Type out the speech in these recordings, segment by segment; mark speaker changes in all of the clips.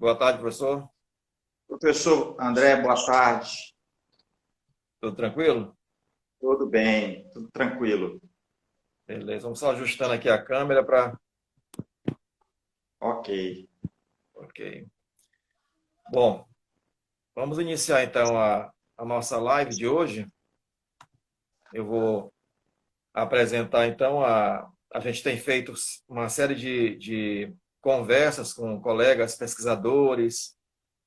Speaker 1: Boa tarde, professor.
Speaker 2: Professor André, boa tarde.
Speaker 1: Tudo tranquilo?
Speaker 2: Tudo bem, tudo tranquilo.
Speaker 1: Beleza. Vamos só ajustando aqui a câmera para.
Speaker 2: Ok.
Speaker 1: Ok. Bom, vamos iniciar então a nossa live de hoje. Eu vou apresentar então a gente tem feito uma série de conversas com colegas pesquisadores,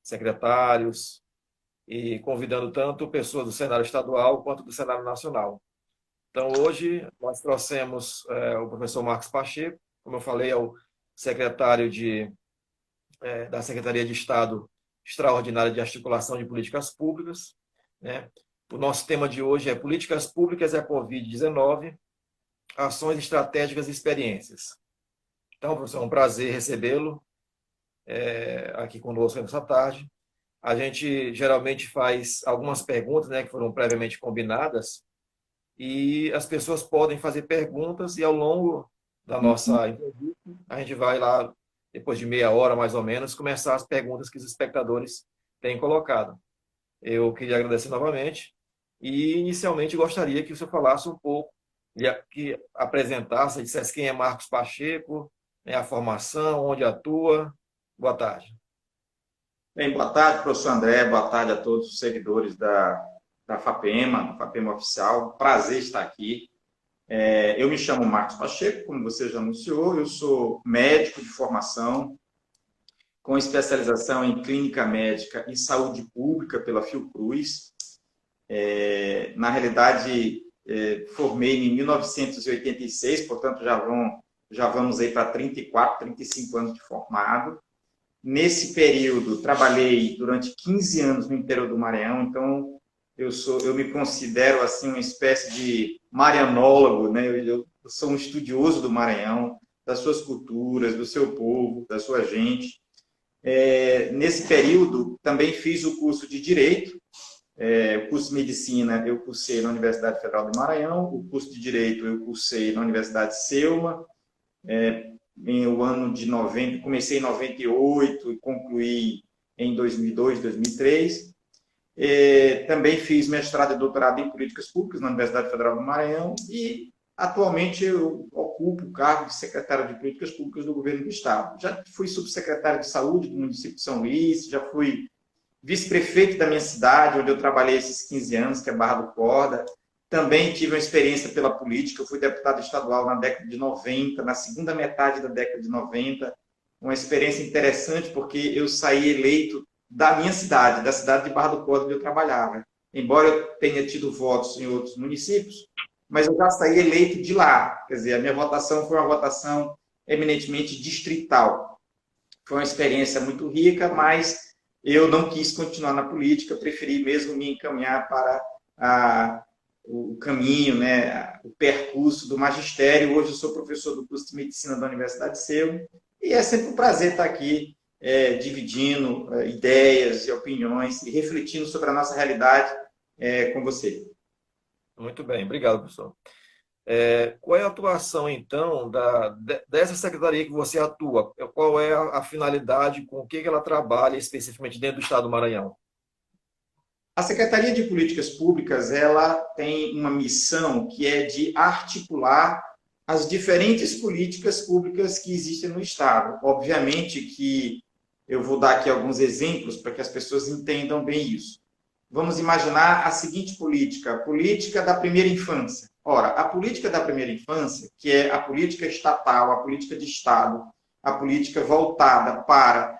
Speaker 1: secretários e convidando tanto pessoas do cenário estadual quanto do cenário nacional. Então, hoje, nós trouxemos o professor Marcos Pacheco, como eu falei, é o secretário da Secretaria de Estado Extraordinária de Articulação de Políticas Públicas, né? O nosso tema de hoje é Políticas Públicas e a Covid-19, Ações Estratégicas e Experiências. Então, professor, é um prazer recebê-lo aqui conosco nessa tarde. A gente geralmente faz algumas perguntas, né, que foram previamente combinadas, e as pessoas podem fazer perguntas e ao longo da nossa entrevista, a gente vai lá, depois de meia hora mais ou menos, começar as perguntas que os espectadores têm colocado. Eu queria agradecer novamente e inicialmente gostaria que o senhor falasse um pouco, que apresentasse, dissesse quem é Marcos Pacheco, né, a formação, onde atua. Boa tarde.
Speaker 2: Bem, boa tarde, professor André, boa tarde a todos os seguidores da FAPEMA Oficial. Prazer estar aqui. Eu me chamo Marcos Pacheco, como você já anunciou, eu sou médico de formação, com especialização em clínica médica e saúde pública pela Fiocruz. Na realidade, formei em 1986, portanto já vamos aí para 34, 35 anos de formado. Nesse período, trabalhei durante 15 anos no interior do Maranhão, então eu me considero assim uma espécie de marianólogo, né? Eu sou um estudioso do Maranhão, das suas culturas, do seu povo, da sua gente. Nesse período, também fiz o curso de Direito, o curso de Medicina eu cursei na Universidade Federal do Maranhão, o curso de Direito eu cursei na Universidade Selma, em o ano de 90, comecei em 98 e concluí em 2002, 2003. Também fiz mestrado e doutorado em Políticas Públicas na Universidade Federal do Maranhão e atualmente eu ocupo o cargo de secretário de Políticas Públicas do Governo do Estado. Já fui subsecretário de Saúde do município de São Luís, já fui vice-prefeito da minha cidade, onde eu trabalhei esses 15 anos, que é Barra do Corda. Também tive uma experiência pela política, eu fui deputado estadual na década de 90, na segunda metade da década de 90. Uma experiência interessante, porque eu saí eleito da minha cidade, da cidade de Barra do Corda, onde eu trabalhava. Embora eu tenha tido votos em outros municípios, mas eu já saí eleito de lá. Quer dizer, a minha votação foi uma votação eminentemente distrital. Foi uma experiência muito rica, mas eu não quis continuar na política, preferi mesmo me encaminhar para o caminho, né, o percurso do magistério. Hoje eu sou professor do curso de Medicina da Universidade de Selma, e é sempre um prazer estar aqui dividindo ideias e opiniões e refletindo sobre a nossa realidade com você.
Speaker 1: Muito bem, obrigado, professor. Qual é a atuação, então, dessa secretaria que você atua? Qual é a finalidade, com o que ela trabalha especificamente dentro do Estado do Maranhão?
Speaker 2: A Secretaria de Políticas Públicas, ela tem uma missão que é de articular as diferentes políticas públicas que existem no Estado. Obviamente que eu vou dar aqui alguns exemplos para que as pessoas entendam bem isso. Vamos imaginar a seguinte política, a política da primeira infância. Ora, a política da primeira infância, que é a política estatal, a política de Estado, a política voltada para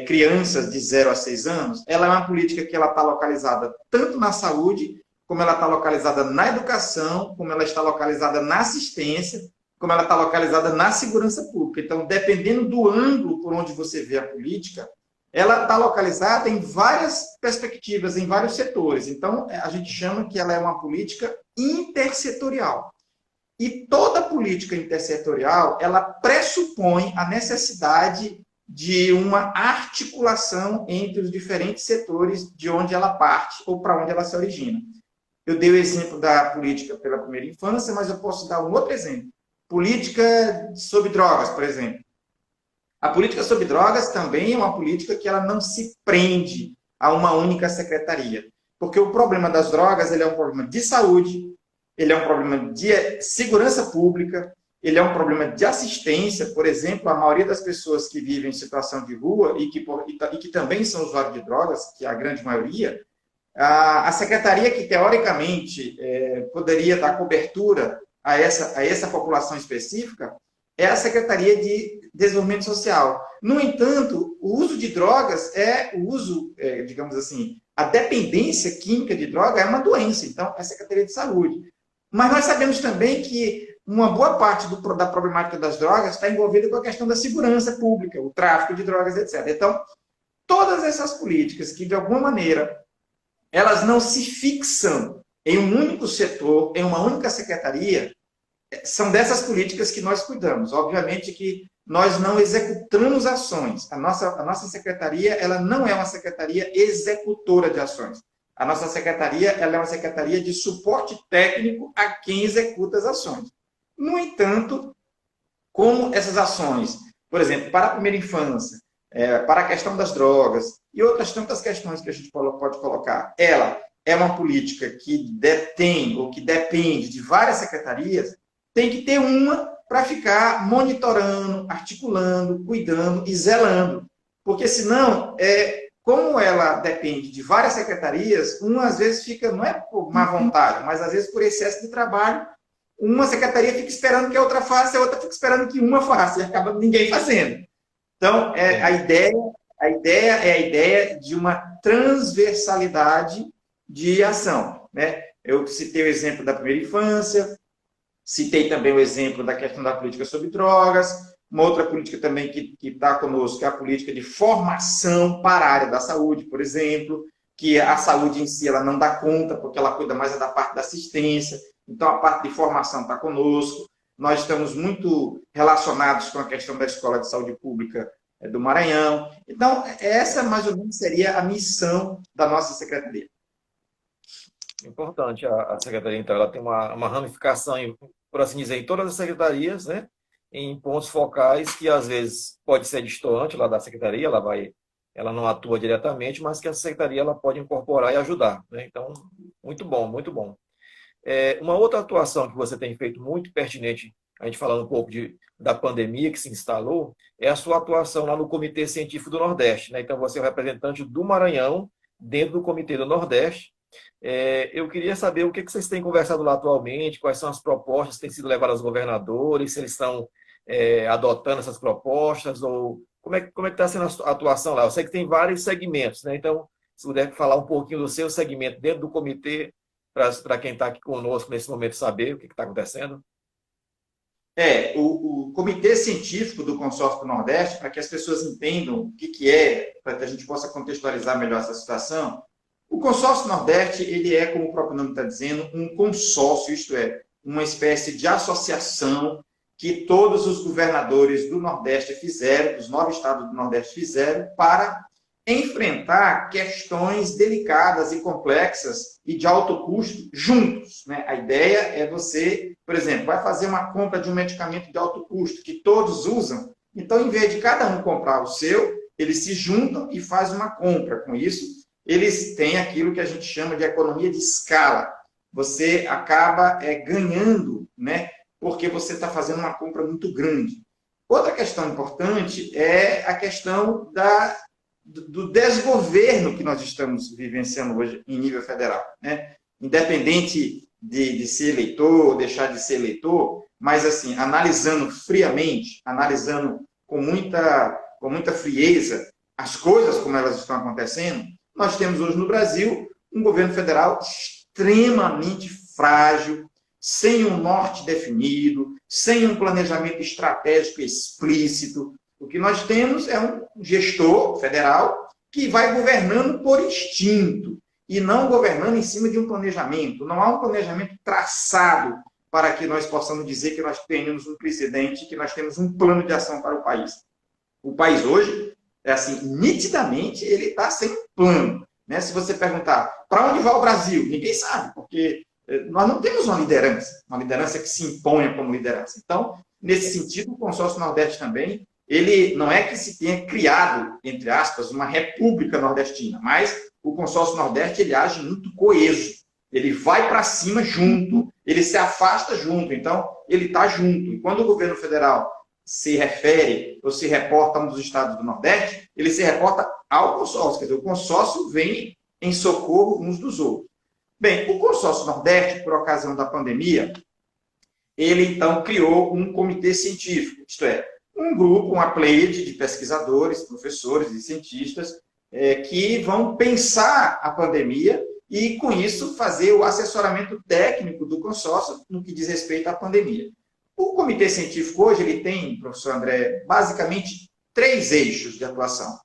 Speaker 2: crianças de 0 a 6 anos, ela é uma política que ela está localizada tanto na saúde, como ela está localizada na educação, como ela está localizada na assistência, como ela está localizada na segurança pública. Então, dependendo do ângulo por onde você vê a política, ela está localizada em várias perspectivas, em vários setores. Então, a gente chama que ela é uma política intersetorial. E toda política intersetorial, ela pressupõe a necessidade de uma articulação entre os diferentes setores de onde ela parte ou para onde ela se origina. Eu dei o exemplo da política pela primeira infância, mas eu posso dar um outro exemplo. Política sobre drogas, por exemplo. A política sobre drogas também é uma política que ela não se prende a uma única secretaria. Porque o problema das drogas ele é um problema de saúde, ele é um problema de segurança pública, ele é um problema de assistência. Por exemplo, a maioria das pessoas que vivem em situação de rua e que também são usuários de drogas, que é a grande maioria, a secretaria que, teoricamente, poderia dar cobertura a essa população específica é a Secretaria de Desenvolvimento Social. No entanto, o uso de drogas digamos assim, a dependência química de droga é uma doença, então é a Secretaria de Saúde. Mas nós sabemos também que uma boa parte da problemática das drogas está envolvida com a questão da segurança pública, o tráfico de drogas, etc. Então, todas essas políticas que, de alguma maneira, elas não se fixam em um único setor, em uma única secretaria, são dessas políticas que nós cuidamos. Obviamente que nós não executamos ações. A nossa secretaria ela não é uma secretaria executora de ações. A nossa secretaria ela é uma secretaria de suporte técnico a quem executa as ações. No entanto, como essas ações, por exemplo, para a primeira infância, para a questão das drogas e outras tantas questões que a gente pode colocar, ela é uma política que detém ou que depende de várias secretarias, tem que ter uma para ficar monitorando, articulando, cuidando e zelando. Porque senão, como ela depende de várias secretarias, uma às vezes fica, não é por má vontade, mas às vezes por excesso de trabalho, uma secretaria fica esperando que a outra faça, a outra fica esperando que uma faça, e acaba ninguém fazendo. Então, a ideia é a ideia de uma transversalidade de ação, né? Eu citei o exemplo da primeira infância, citei também o exemplo da questão da política sobre drogas, uma outra política também que está conosco, que é a política de formação para a área da saúde, por exemplo, que a saúde em si ela não dá conta, porque ela cuida mais da parte da assistência, então a parte de formação está conosco. Nós estamos muito relacionados com a questão da Escola de Saúde Pública do Maranhão. Então, essa mais ou menos seria a missão da nossa secretaria.
Speaker 1: Importante a secretaria, então, ela tem uma ramificação, por assim dizer, em todas as secretarias, né? Em pontos focais que, às vezes, pode ser distante lá da secretaria, ela não atua diretamente, mas que a secretaria ela pode incorporar e ajudar, né? Então, muito bom, muito bom. Uma outra atuação que você tem feito muito pertinente, a gente falando um pouco da pandemia que se instalou, é a sua atuação lá no Comitê Científico do Nordeste, né? Então, você é o representante do Maranhão dentro do Comitê do Nordeste. Eu queria saber o que vocês têm conversado lá atualmente, quais são as propostas que têm sido levadas aos governadores, se eles estão adotando essas propostas, ou como é que está sendo a atuação lá? Eu sei que tem vários segmentos, né? Então, se puder falar um pouquinho do seu segmento dentro do comitê, para quem está aqui conosco nesse momento saber o que está acontecendo.
Speaker 2: O Comitê Científico do Consórcio do Nordeste, para que as pessoas entendam o que é, para que a gente possa contextualizar melhor essa situação, o Consórcio Nordeste, ele é, como o próprio nome está dizendo, um consórcio, isto é, uma espécie de associação que todos os governadores do Nordeste fizeram, dos 9 estados do Nordeste fizeram, para enfrentar questões delicadas e complexas e de alto custo juntos, né? A ideia é você, por exemplo, vai fazer uma compra de um medicamento de alto custo que todos usam, então, em vez de cada um comprar o seu, eles se juntam e fazem uma compra. Com isso, eles têm aquilo que a gente chama de economia de escala. Você acaba ganhando, né? Porque você está fazendo uma compra muito grande. Outra questão importante é a questão do desgoverno que nós estamos vivenciando hoje em nível federal, né? Independente de ser eleitor ou deixar de ser eleitor, mas assim, analisando friamente, analisando com muita frieza as coisas como elas estão acontecendo, nós temos hoje no Brasil um governo federal extremamente frágil, sem um norte definido, sem um planejamento estratégico explícito. O que nós temos é um gestor federal que vai governando por instinto e não governando em cima de um planejamento. Não há um planejamento traçado para que nós possamos dizer que nós tenhamos um presidente, que nós temos um plano de ação para o país. O país hoje, nitidamente, ele está sem um plano, né? Se você perguntar para onde vai o Brasil, ninguém sabe, porque nós não temos uma liderança que se imponha como liderança. Então, nesse sentido, o Consórcio Nordeste também ele não é que se tenha criado, entre aspas, uma república nordestina, mas o consórcio Nordeste ele age muito coeso. Ele vai para cima junto, ele se afasta junto, então ele está junto. E quando o governo federal se refere ou se reporta a um dos estados do Nordeste, ele se reporta ao consórcio, quer dizer, o consórcio vem em socorro uns dos outros. Bem, o consórcio Nordeste, por ocasião da pandemia, ele então criou um comitê científico, isto é, um grupo, uma pleiade de pesquisadores, professores e cientistas que vão pensar a pandemia e, com isso, fazer o assessoramento técnico do consórcio no que diz respeito à pandemia. O comitê científico hoje ele tem, professor André, basicamente 3 eixos de atuação.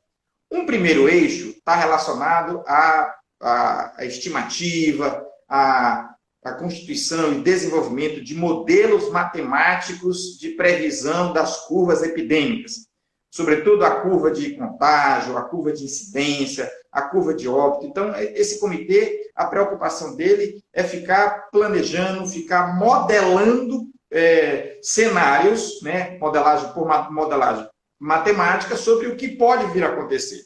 Speaker 2: Um primeiro eixo está relacionado à estimativa, à constituição e desenvolvimento de modelos matemáticos de previsão das curvas epidêmicas, sobretudo a curva de contágio, a curva de incidência, a curva de óbito. Então, esse comitê, a preocupação dele é ficar planejando, ficar modelando cenários, né, modelagem por modelagem matemática, sobre o que pode vir a acontecer.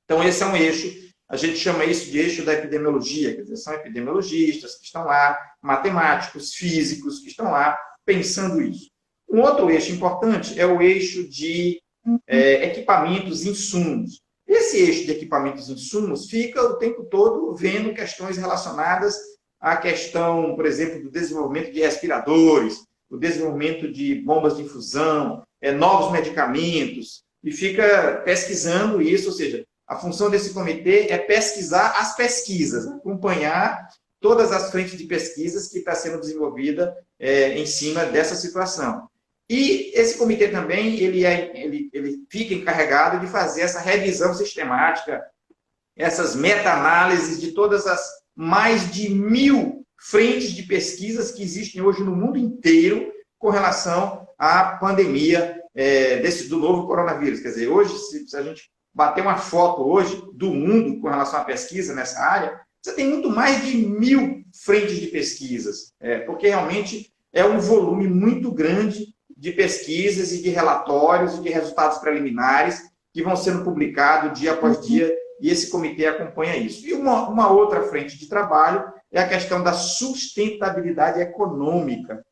Speaker 2: Então, esse é um eixo, a gente chama isso de eixo da epidemiologia, quer dizer, são epidemiologistas que estão lá, matemáticos, físicos que estão lá pensando isso. Um outro eixo importante é o eixo de equipamentos e insumos. Esse eixo de equipamentos e insumos fica o tempo todo vendo questões relacionadas à questão, por exemplo, do desenvolvimento de respiradores, o desenvolvimento de bombas de infusão, novos medicamentos, e fica pesquisando isso, ou seja, a função desse comitê é pesquisar as pesquisas, acompanhar todas as frentes de pesquisas que está sendo desenvolvida em cima dessa situação. E esse comitê também ele fica encarregado de fazer essa revisão sistemática, essas meta-análises de todas as mais de 1000 frentes de pesquisas que existem hoje no mundo inteiro com relação à pandemia do novo coronavírus. Quer dizer, hoje, se a gente bater uma foto hoje do mundo com relação à pesquisa nessa área, você tem muito mais de 1000 frentes de pesquisas, porque realmente é um volume muito grande de pesquisas e de relatórios e de resultados preliminares que vão sendo publicados dia após dia, e esse comitê acompanha isso. E uma outra frente de trabalho é a questão da sustentabilidade econômica.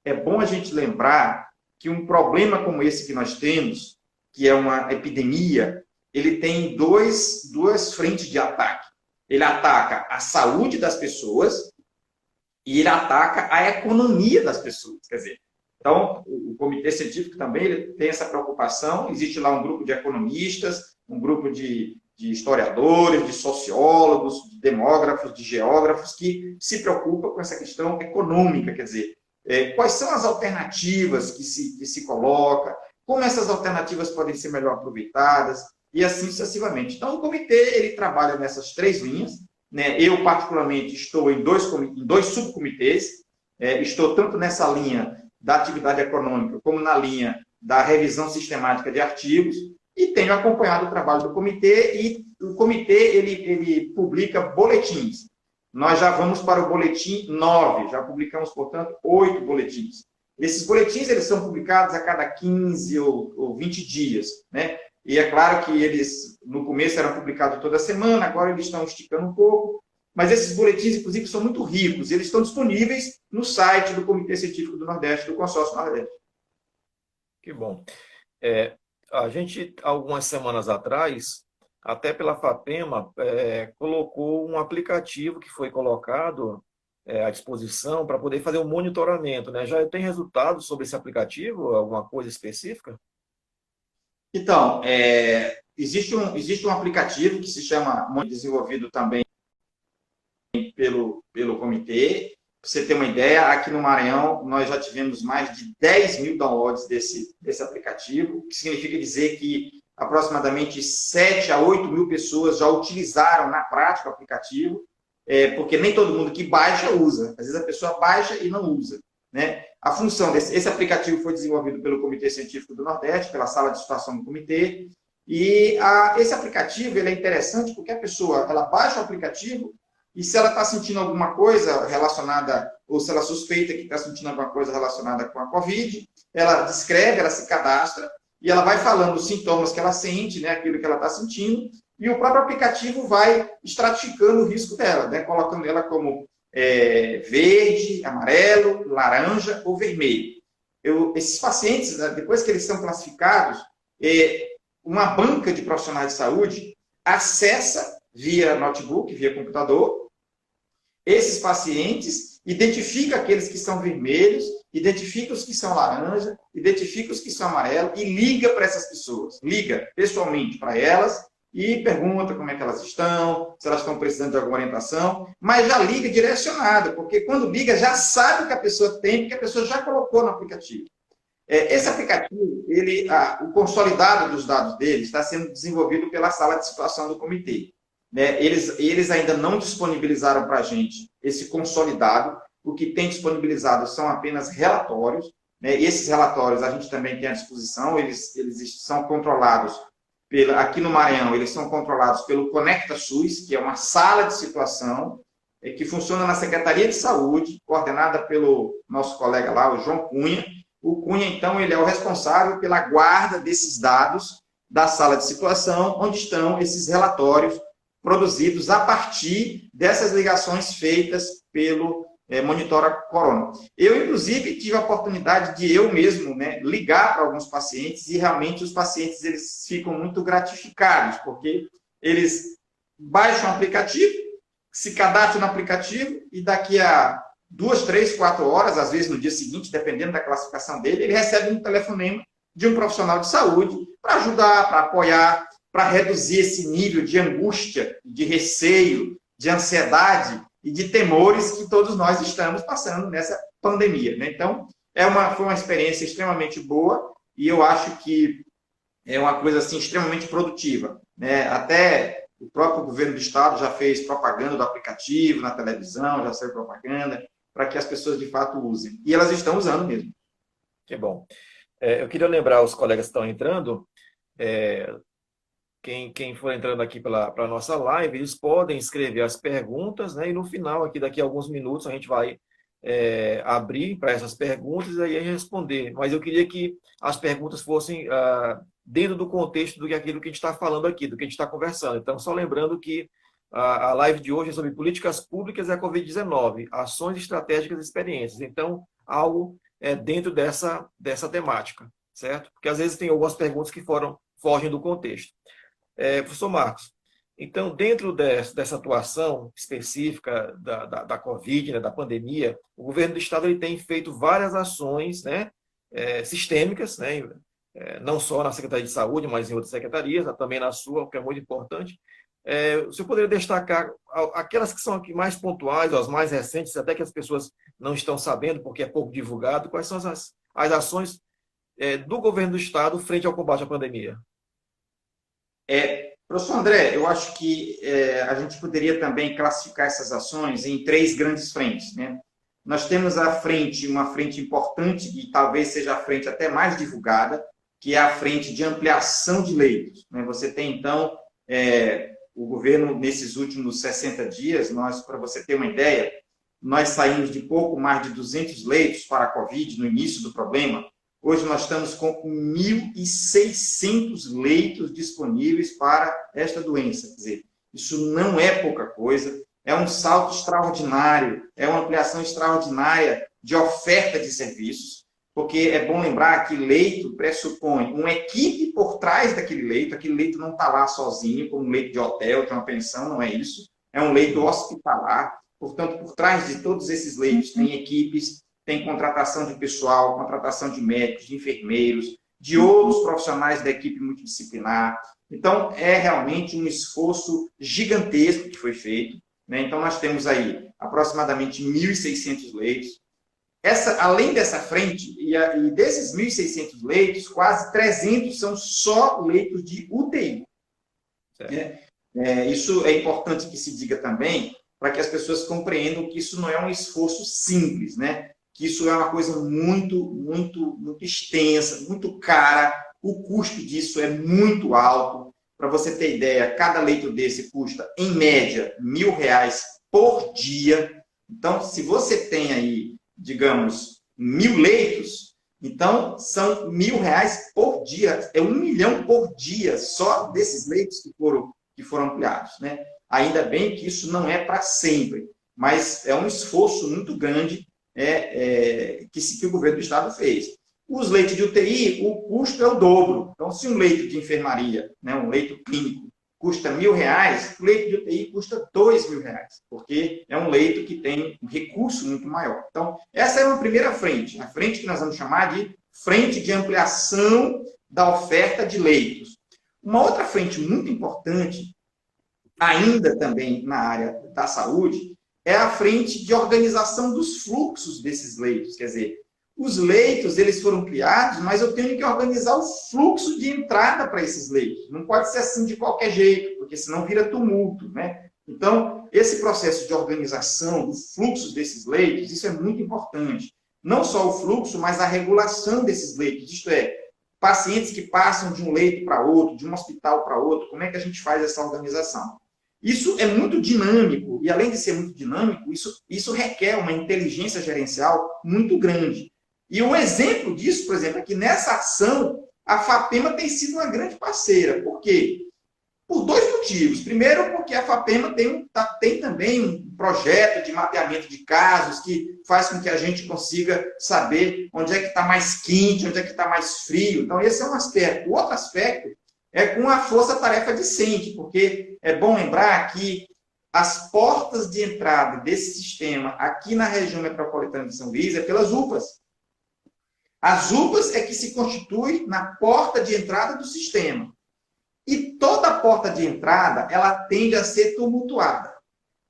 Speaker 2: É bom a gente lembrar que um problema como esse que nós temos, que é uma epidemia, ele tem duas frentes de ataque. Ele ataca a saúde das pessoas e ele ataca a economia das pessoas. Quer dizer, então, o comitê científico também ele tem essa preocupação. Existe lá um grupo de economistas, um grupo de historiadores, de sociólogos, de demógrafos, de geógrafos, que se preocupam com essa questão econômica. Quer dizer, quais são as alternativas que se coloca, como essas alternativas podem ser melhor aproveitadas, e assim sucessivamente. Então, o comitê ele trabalha nessas 3 linhas. Né? Eu, particularmente, estou em dois subcomitês. Estou tanto nessa linha da atividade econômica, como na linha da revisão sistemática de artigos, e tenho acompanhado o trabalho do comitê, e o comitê ele publica boletins. Nós já vamos para o boletim 9, já publicamos, portanto, 8 boletins. Esses boletins eles são publicados a cada 15 ou 20 dias, né? E é claro que eles, no começo, eram publicados toda semana, agora eles estão esticando um pouco, mas esses boletins, inclusive, são muito ricos, eles estão disponíveis no site do Comitê Científico do Nordeste, do Consórcio Nordeste.
Speaker 1: Que bom. A gente, algumas semanas atrás, até pela FAPEMA, colocou um aplicativo que foi colocado à disposição para poder fazer um monitoramento, né? Já tem resultados sobre esse aplicativo? Alguma coisa específica?
Speaker 2: Então, existe um aplicativo que se chama, desenvolvido também pelo comitê. Para você ter uma ideia, aqui no Maranhão nós já tivemos mais de 10.000 downloads desse aplicativo, que significa dizer que aproximadamente 7 a 8 mil pessoas já utilizaram na prática o aplicativo, porque nem todo mundo que baixa usa. Às vezes a pessoa baixa e não usa, né? A função esse aplicativo foi desenvolvido pelo Comitê Científico do Nordeste, pela Sala de Situação do Comitê, e esse aplicativo ele é interessante porque a pessoa ela baixa o aplicativo e se ela está sentindo alguma coisa relacionada, ou se ela suspeita que está sentindo alguma coisa relacionada com a Covid, ela descreve, ela se cadastra, e ela vai falando os sintomas que ela sente, né, aquilo que ela está sentindo, e o próprio aplicativo vai estratificando o risco dela, né, colocando ela como verde, amarelo, laranja ou vermelho. Esses pacientes, depois que eles são classificados, uma banca de profissionais de saúde acessa via notebook, via computador, esses pacientes, identifica aqueles que são vermelhos, identifica os que são laranja, identifica os que são amarelo e liga para essas pessoas. Liga pessoalmente para elas e pergunta como é que elas estão, se elas estão precisando de alguma orientação, mas já liga direcionado, porque quando liga já sabe o que a pessoa tem, porque a pessoa já colocou no aplicativo. Esse aplicativo, o consolidado dos dados dele está sendo desenvolvido pela sala de situação do comitê. Né? Eles ainda não disponibilizaram para a gente esse consolidado. O que tem disponibilizado são apenas relatórios. Né? E esses relatórios a gente também tem à disposição. Eles são controlados, aqui no Maranhão, eles são controlados pelo Conecta SUS, que é uma sala de situação que funciona na Secretaria de Saúde, coordenada pelo nosso colega lá, o João Cunha. O Cunha, então, ele é o responsável pela guarda desses dados da sala de situação, onde estão esses relatórios produzidos a partir dessas ligações feitas pelo Monitora Corona. Eu, inclusive, tive a oportunidade de eu mesmo, né, ligar para alguns pacientes e realmente os pacientes eles ficam muito gratificados, porque eles baixam o aplicativo, se cadastram no aplicativo e daqui a 2, 3, 4 horas, às vezes no dia seguinte, dependendo da classificação dele, ele recebe um telefonema de um profissional de saúde para ajudar, para apoiar, para reduzir esse nível de angústia, de receio, de ansiedade e de temores que todos nós estamos passando nessa pandemia. Né? Então, foi uma experiência extremamente boa e eu acho que é uma coisa assim, extremamente produtiva. Né? Até o próprio governo do estado já fez propaganda do aplicativo na televisão, já saiu propaganda, para que as pessoas de fato usem. E elas estão usando mesmo.
Speaker 1: Que bom. Eu queria lembrar os colegas que estão entrando, quem for entrando aqui para a nossa live, eles podem escrever as perguntas, né? E no final, aqui daqui a alguns minutos, a gente vai abrir para essas perguntas e aí responder. Mas eu queria que as perguntas fossem dentro do contexto aquilo que a gente está falando aqui, do que a gente está conversando. Então, só lembrando que a live de hoje é sobre políticas públicas e a Covid-19, ações estratégicas e experiências. Então, algo dentro dessa temática, certo? Porque às vezes tem algumas perguntas que fogem do contexto. Professor Marcos, então, dentro dessa atuação específica da Covid, né, da pandemia, o governo do Estado ele tem feito várias ações, né, sistêmicas, né, não só na Secretaria de Saúde, mas em outras secretarias, também na sua, o que é muito importante. O senhor poderia destacar aquelas que são aqui mais pontuais, as mais recentes, até que as pessoas não estão sabendo, porque é pouco divulgado, quais são as ações do governo do Estado frente ao combate à pandemia?
Speaker 2: Professor André, eu acho que a gente poderia também classificar essas ações em 3 grandes frentes. Né? Nós temos uma frente importante, e talvez seja a frente até mais divulgada, que é a frente de ampliação de leitos. Né? Você tem, então, o governo, nesses últimos 60 dias, para você ter uma ideia, nós saímos de pouco mais de 200 leitos para a Covid no início do problema. Hoje nós estamos com 1.600 leitos disponíveis para esta doença. Quer dizer, isso não é pouca coisa, é um salto extraordinário, é uma ampliação extraordinária de oferta de serviços, porque é bom lembrar que leito pressupõe uma equipe por trás daquele leito, aquele leito não está lá sozinho, como um leito de hotel, de uma pensão, não é isso, é um leito hospitalar, portanto, por trás de todos esses leitos tem equipes, tem contratação de pessoal, contratação de médicos, de enfermeiros, de outros profissionais da equipe multidisciplinar. Então, é realmente um esforço gigantesco que foi feito. Né? Então, nós temos aí aproximadamente 1.600 leitos. Além dessa frente, e desses 1.600 leitos, quase 300 são só leitos de UTI. Isso é importante que se diga também, para que as pessoas compreendam que isso não é um esforço simples, né? Que isso é uma coisa muito, muito, muito extensa, muito cara, o custo disso é muito alto. Para você ter ideia, cada leito desse custa, em média, R$1.000 por dia. Então, se você tem aí, digamos, 1.000 leitos, Então, são R$ 1.000 por dia, é 1 milhão por dia só desses leitos que foram ampliados, né? Ainda bem que isso não é para sempre, mas é um esforço muito grande que o governo do estado fez. Os leitos de UTI, o custo é o dobro. Então, se um leito de enfermaria, né, um leito clínico, custa R$ 1.000, o leito de UTI custa R$ 2.000, porque é um leito que tem um recurso muito maior. Então, essa é uma primeira frente, a frente que nós vamos chamar de frente de ampliação da oferta de leitos. Uma outra frente muito importante, ainda também na área da saúde, é a frente de organização dos fluxos desses leitos. Quer dizer, os leitos, eles foram criados, mas eu tenho que organizar o fluxo de entrada para esses leitos. Não pode ser assim de qualquer jeito, porque senão vira tumulto, né? Então, esse processo de organização dos fluxos desses leitos, isso é muito importante. Não só o fluxo, mas a regulação desses leitos. Isto é, pacientes que passam de um leito para outro, de um hospital para outro, como é que a gente faz essa organização? Isso é muito dinâmico, e além de ser muito dinâmico, isso requer uma inteligência gerencial muito grande. E um exemplo disso, por exemplo, é que nessa ação, a FAPEMA tem sido uma grande parceira. Por quê? Por dois motivos. Primeiro, porque a FAPEMA tem também um projeto de mapeamento de casos que faz com que a gente consiga saber onde é que está mais quente, onde é que está mais frio. Então, esse é um aspecto. O outro aspecto é com a força-tarefa decente, porque é bom lembrar que as portas de entrada desse sistema aqui na região metropolitana de São Luís é pelas UPAs. As UPAs é que se constitui na porta de entrada do sistema. E toda porta de entrada, ela tende a ser tumultuada.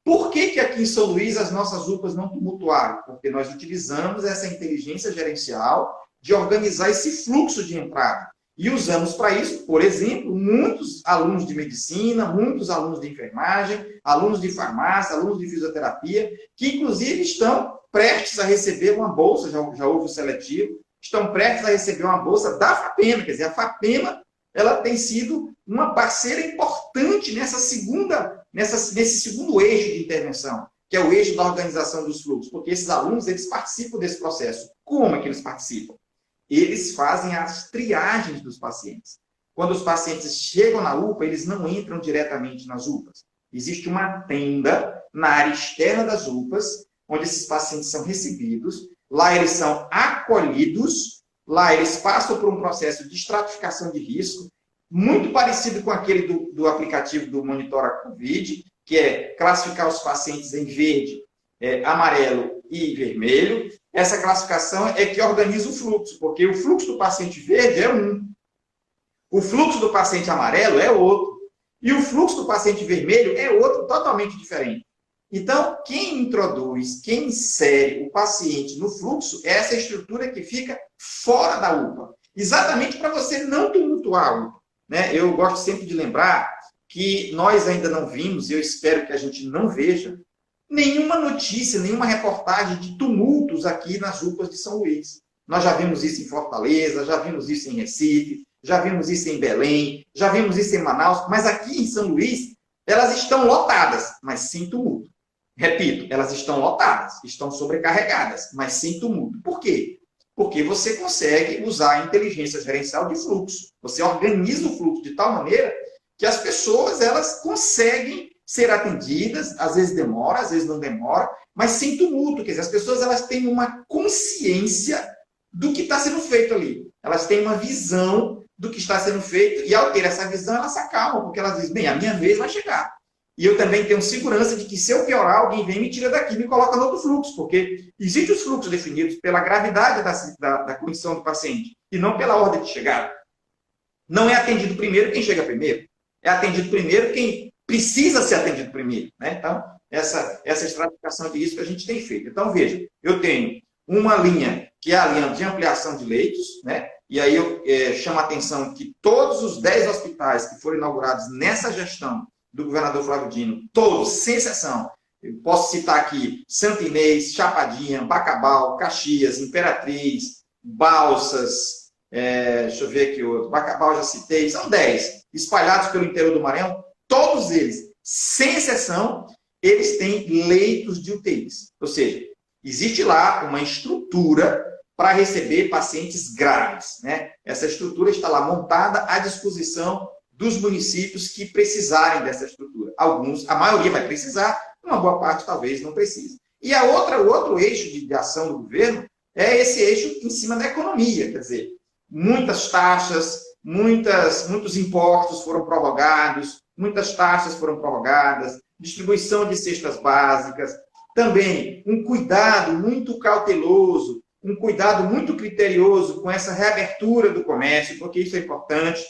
Speaker 2: Por que aqui em São Luís as nossas UPAs não tumultuaram? Porque nós utilizamos essa inteligência gerencial de organizar esse fluxo de entrada. E usamos para isso, por exemplo, muitos alunos de medicina, muitos alunos de enfermagem, alunos de farmácia, alunos de fisioterapia, que inclusive estão prestes a receber uma bolsa, já houve o seletivo, estão prestes a receber uma bolsa da FAPEMA. Quer dizer, a FAPEMA ela tem sido uma parceira importante nesse segundo eixo de intervenção, que é o eixo da organização dos fluxos, porque esses alunos eles participam desse processo. Como é que eles participam? Eles fazem as triagens dos pacientes. Quando os pacientes chegam na UPA, eles não entram diretamente nas UPAs. Existe uma tenda na área externa das UPAs, onde esses pacientes são recebidos. Lá eles são acolhidos, lá eles passam por um processo de estratificação de risco, muito parecido com aquele do aplicativo do Monitora Covid, que é classificar os pacientes em verde, amarelo e vermelho. Essa classificação é que organiza o fluxo, porque o fluxo do paciente verde é um, o fluxo do paciente amarelo é outro, e o fluxo do paciente vermelho é outro, totalmente diferente. Então, quem introduz, quem insere o paciente no fluxo é essa estrutura que fica fora da UPA, exatamente para você não tumultuar a UPA, né? Eu gosto sempre de lembrar que nós ainda não vimos, e eu espero que a gente não veja, nenhuma notícia, nenhuma reportagem de tumultos aqui nas UPAs de São Luís. Nós já vimos isso em Fortaleza, já vimos isso em Recife, já vimos isso em Belém, já vimos isso em Manaus, mas aqui em São Luís, elas estão lotadas, mas sem tumulto. Repito, elas estão lotadas, estão sobrecarregadas, mas sem tumulto. Por quê? Porque você consegue usar a inteligência gerencial de fluxo. Você organiza o fluxo de tal maneira que as pessoas elas conseguem ser atendidas, às vezes demora, às vezes não demora, mas sem tumulto. Quer dizer, as pessoas elas têm uma consciência do que está sendo feito ali. Elas têm uma visão do que está sendo feito e, ao ter essa visão, elas se acalmam, porque elas dizem, bem, a minha vez vai chegar. E eu também tenho segurança de que, se eu piorar, alguém vem me tira daqui e me coloca no outro fluxo, porque existem os fluxos definidos pela gravidade da condição do paciente e não pela ordem de chegada. Não é atendido primeiro quem chega primeiro. É atendido primeiro quem precisa ser atendido primeiro, né? Então, essa estratificação de risco que a gente tem feito. Então, veja, eu tenho uma linha que é a linha de ampliação de leitos, né? E aí eu chamo a atenção que todos os 10 hospitais que foram inaugurados nessa gestão do governador Flávio Dino, todos, sem exceção, eu posso citar aqui Santo Inês, Chapadinha, Bacabal, Caxias, Imperatriz, Balsas, deixa eu ver aqui outro, Bacabal já citei, são 10, espalhados pelo interior do Maranhão, todos eles, sem exceção, eles têm leitos de UTIs. Ou seja, existe lá uma estrutura para receber pacientes graves, né? Essa estrutura está lá montada à disposição dos municípios que precisarem dessa estrutura. Alguns, a maioria vai precisar, uma boa parte talvez não precise. E o outro eixo de ação do governo é esse eixo em cima da economia, quer dizer, muitas taxas, muitos impostos foram prorrogados, muitas taxas foram prorrogadas, distribuição de cestas básicas, também um cuidado muito cauteloso, um cuidado muito criterioso com essa reabertura do comércio, porque isso é importante,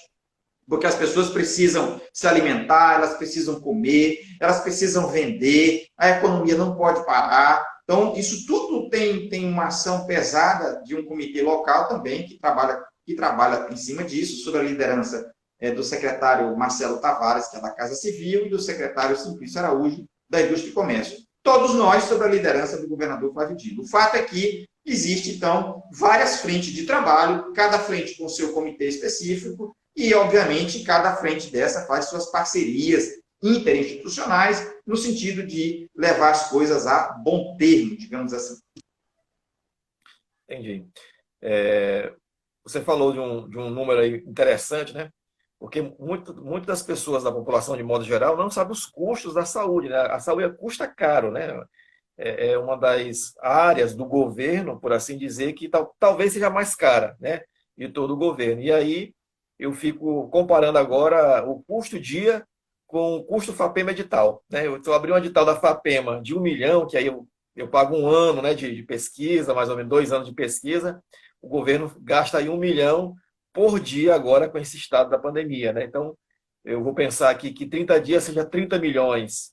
Speaker 2: porque as pessoas precisam se alimentar, elas precisam comer, elas precisam vender, a economia não pode parar. Então, isso tudo tem uma ação pesada de um comitê local também, que trabalha em cima disso, sob a liderança do secretário Marcelo Tavares, que é da Casa Civil, e do secretário Simplício Araújo, da Indústria e Comércio. Todos nós sob a liderança do governador Flávio Dino. O fato é que existe, então, várias frentes de trabalho, cada frente com seu comitê específico, e, obviamente, cada frente dessa faz suas parcerias interinstitucionais, no sentido de levar as coisas a bom termo, digamos assim.
Speaker 1: Entendi. Você falou de um número aí interessante, né? Porque muitas das pessoas da população, de modo geral, não sabem os custos da saúde, né? A saúde custa caro, né? É uma das áreas do governo, por assim dizer, que talvez seja mais cara, né? De todo o governo. E aí eu fico comparando agora o custo dia com o custo FAPEMA edital, né? Eu abri um edital da FAPEMA de 1 milhão, que aí eu pago um ano, né, de pesquisa, mais ou menos 2 anos de pesquisa. O governo gasta aí 1 milhão por dia agora com esse estado da pandemia, né? Então, eu vou pensar aqui que 30 dias seja 30 milhões.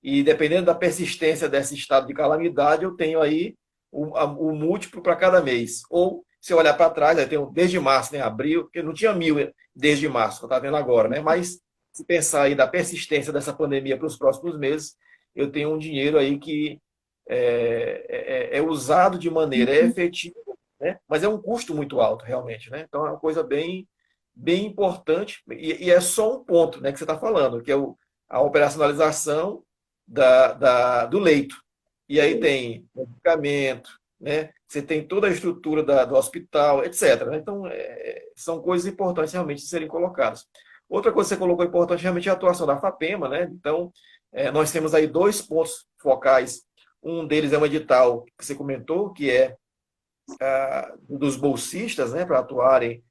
Speaker 1: E dependendo da persistência desse estado de calamidade, eu tenho aí o múltiplo para cada mês. Ou, se eu olhar para trás, eu tenho desde março, né, abril, porque não tinha 1.000 desde março, que eu estava vendo agora, né? Mas, se pensar aí da persistência dessa pandemia para os próximos meses, eu tenho um dinheiro aí que é usado de maneira efetiva, né? Mas é um custo muito alto, realmente, né? Então, é uma coisa bem importante, e é só um ponto, né, que você está falando, que é a operacionalização do leito. E aí tem medicamento, né? Você tem toda a estrutura do hospital, etc. Né? Então, são coisas importantes realmente de serem colocadas. Outra coisa que você colocou importante realmente é a atuação da FAPEMA, né? Então, nós temos aí 2 pontos focais. Um deles é um edital que você comentou, que é dos bolsistas, né, para atuarem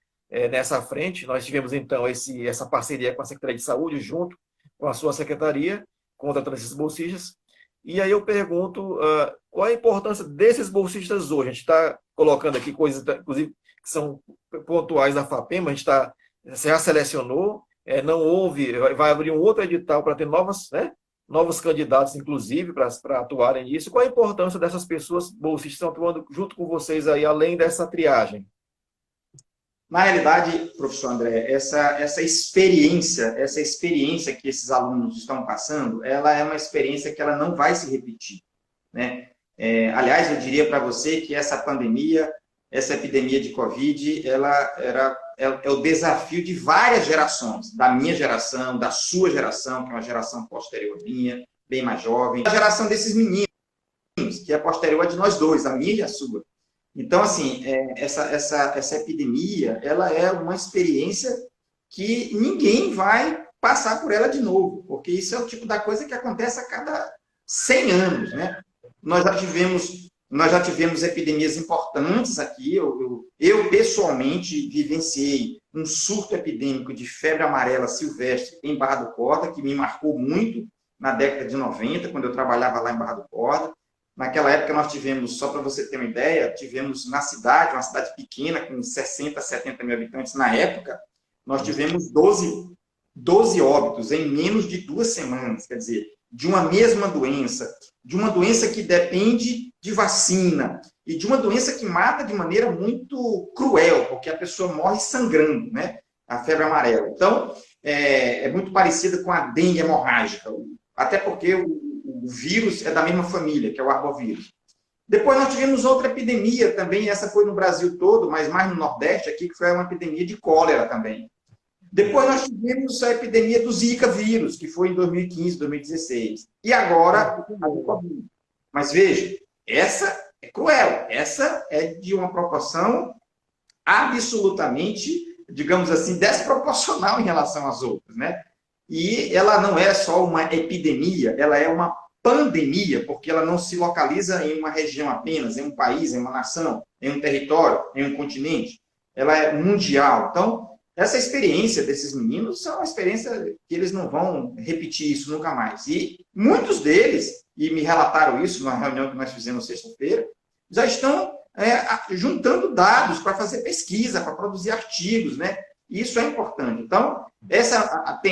Speaker 1: nessa frente. Nós tivemos, então, essa parceria com a Secretaria de Saúde, junto com a sua secretaria, contratando esses bolsistas. E aí eu pergunto, qual a importância desses bolsistas hoje? A gente está colocando aqui coisas, inclusive, que são pontuais da FAPEMA, a gente já selecionou, não houve, vai abrir um outro edital para ter novos candidatos, inclusive, para atuarem nisso. Qual a importância dessas pessoas bolsistas que estão atuando junto com vocês aí, além dessa triagem?
Speaker 2: Na realidade, professor André, essa experiência que esses alunos estão passando, ela é uma experiência que ela não vai se repetir, né? Aliás, eu diria para você que essa pandemia, essa epidemia de Covid, é o desafio de várias gerações, da minha geração, da sua geração, que é uma geração posterior à minha, bem mais jovem, a geração desses meninos, que é posterior a de nós dois, a minha e a sua. Então, assim, essa epidemia, ela é uma experiência que ninguém vai passar por ela de novo, porque isso é o tipo da coisa que acontece a cada 100 anos, né? Nós já tivemos epidemias importantes aqui. Eu pessoalmente vivenciei um surto epidêmico de febre amarela silvestre em Barra do Corda, que me marcou muito na década de 90, quando eu trabalhava lá em Barra do Corda. Naquela época nós tivemos, só para você ter uma ideia, tivemos na cidade, uma cidade pequena, com 60, 70 mil habitantes na época, nós tivemos 12 óbitos em menos de 2 semanas, quer dizer, de uma mesma doença, de uma doença que depende de vacina, e de uma doença que mata de maneira muito cruel, porque a pessoa morre sangrando, né? A febre amarela. Então, é muito parecida com a dengue hemorrágica, até porque o vírus é da mesma família, que é o arbovírus. Depois nós tivemos outra epidemia também, essa foi no Brasil todo, mas mais no Nordeste aqui, que foi uma epidemia de cólera também. Depois nós tivemos a epidemia do Zika vírus, que foi em 2015, 2016. E agora, a do Covid. Mas veja, essa é cruel. Essa é de uma proporção absolutamente, digamos assim, desproporcional em relação às outras, né? E ela não é só uma epidemia, ela é uma pandemia, porque ela não se localiza em uma região apenas, em um país, em uma nação, em um território, em um continente. Ela é mundial. Então, essa experiência desses meninos é uma experiência que eles não vão repetir isso nunca mais. E muitos deles, e me relataram isso numa reunião que nós fizemos sexta-feira, já estão juntando dados para fazer pesquisa, para produzir artigos, né? Isso é importante. Então,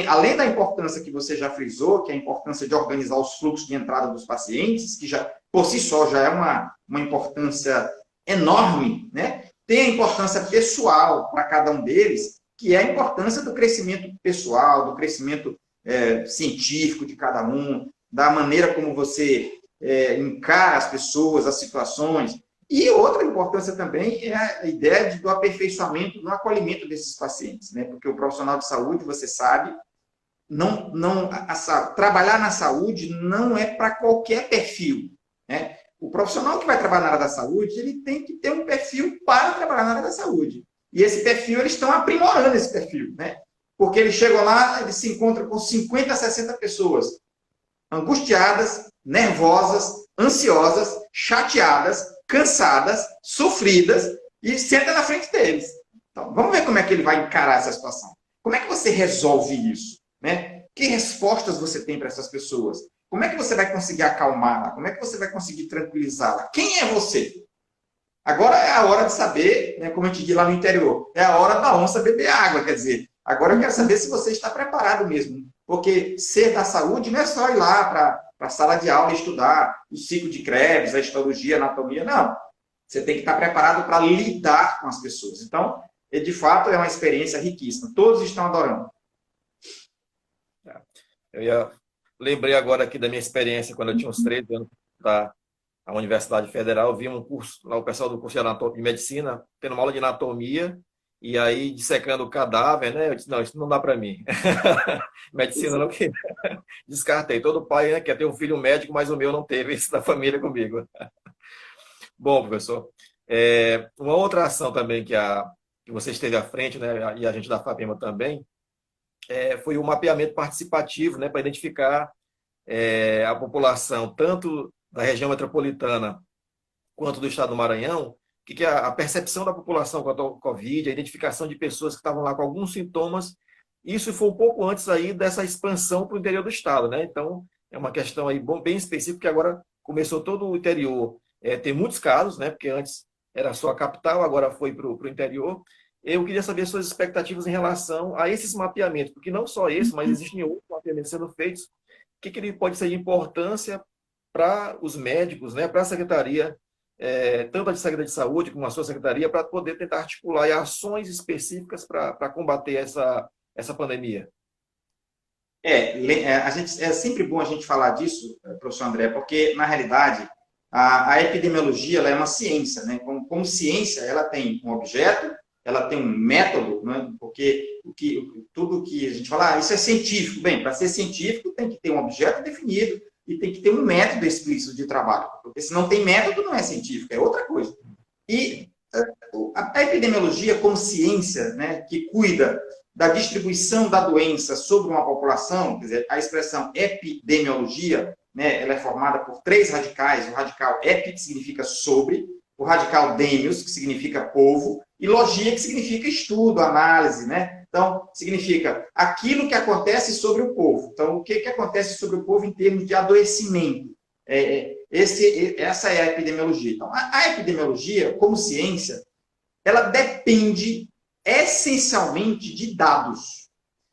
Speaker 2: além da importância que você já frisou, que é a importância de organizar os fluxos de entrada dos pacientes, que já por si só já é uma importância enorme, né? Tem a importância pessoal para cada um deles, que é a importância do crescimento pessoal, do crescimento científico de cada um, da maneira como você encara as pessoas, as situações. E outra importância também é a ideia do aperfeiçoamento no acolhimento desses pacientes, né? Porque o profissional de saúde, você sabe, trabalhar na saúde não é para qualquer perfil, né? O profissional que vai trabalhar na área da saúde, ele tem que ter um perfil para trabalhar na área da saúde. E esse perfil, eles estão aprimorando esse perfil, né? Porque eles chegam lá, eles se encontram com 50, 60 pessoas angustiadas, nervosas, ansiosas, chateadas, cansadas, sofridas, e senta na frente deles. Então, vamos ver como é que ele vai encarar essa situação. Como é que você resolve isso, né? Que respostas você tem para essas pessoas? Como é que você vai conseguir acalmá-la? Como é que você vai conseguir tranquilizá-la? Quem é você? Agora é a hora de saber, né, como a gente diz lá no interior, é a hora da onça beber água, quer dizer, agora eu quero saber se você está preparado mesmo. Porque ser da saúde não é só ir lá para a sala de aula e estudar o ciclo de Krebs, a histologia, a anatomia, não. Você tem que estar preparado para lidar com as pessoas. Então, de fato, é uma experiência riquíssima. Todos estão adorando.
Speaker 1: Lembrei agora aqui da minha experiência quando eu tinha uns 13 anos da Universidade Federal, eu vi um curso, lá o pessoal do curso de medicina, tendo uma aula de anatomia, e aí dissecando o cadáver, né? Eu disse, não, isso não dá para mim. Medicina não que descartei. Todo pai, né, quer ter um filho médico, mas o meu não teve isso da família comigo. Bom, professor, uma outra ação também que você esteve à frente, né, e a gente da FAPEMA também, foi o mapeamento participativo, né, para identificar a população, tanto da região metropolitana quanto do estado do Maranhão, que é a percepção da população quanto ao Covid, a identificação de pessoas que estavam lá com alguns sintomas. Isso foi um pouco antes aí dessa expansão para o interior do estado, né? Então, é uma questão aí bem específica, que agora começou todo o interior. Tem muitos casos, né? Porque antes era só a capital, agora foi para o interior. Eu queria saber suas expectativas em relação a esses mapeamentos, porque não só esse, mas existem outros mapeamentos sendo feitos. O que ele pode ser de importância para os médicos, né? Para a secretaria, tanto a Secretaria de Saúde como a sua secretaria, para poder tentar articular ações específicas para combater essa pandemia?
Speaker 2: É sempre bom a gente falar disso, professor André, porque, na realidade, a epidemiologia ela é uma ciência, né? Como ciência, ela tem um objeto, ela tem um método, né? Porque tudo que a gente fala, isso é científico. Bem, para ser científico, tem que ter um objeto definido e tem que ter um método explícito de trabalho, porque se não tem método, não é científico, é outra coisa. E a epidemiologia, como ciência, né, que cuida da distribuição da doença sobre uma população, quer dizer, a expressão epidemiologia, né, ela é formada por 3 radicais, o radical epi, que significa sobre, o radical demios, que significa povo, e logia, que significa estudo, análise, né? Então, significa aquilo que acontece sobre o povo. Então, o que acontece sobre o povo em termos de adoecimento? Essa é a epidemiologia. Então, a epidemiologia, como ciência, ela depende essencialmente de dados.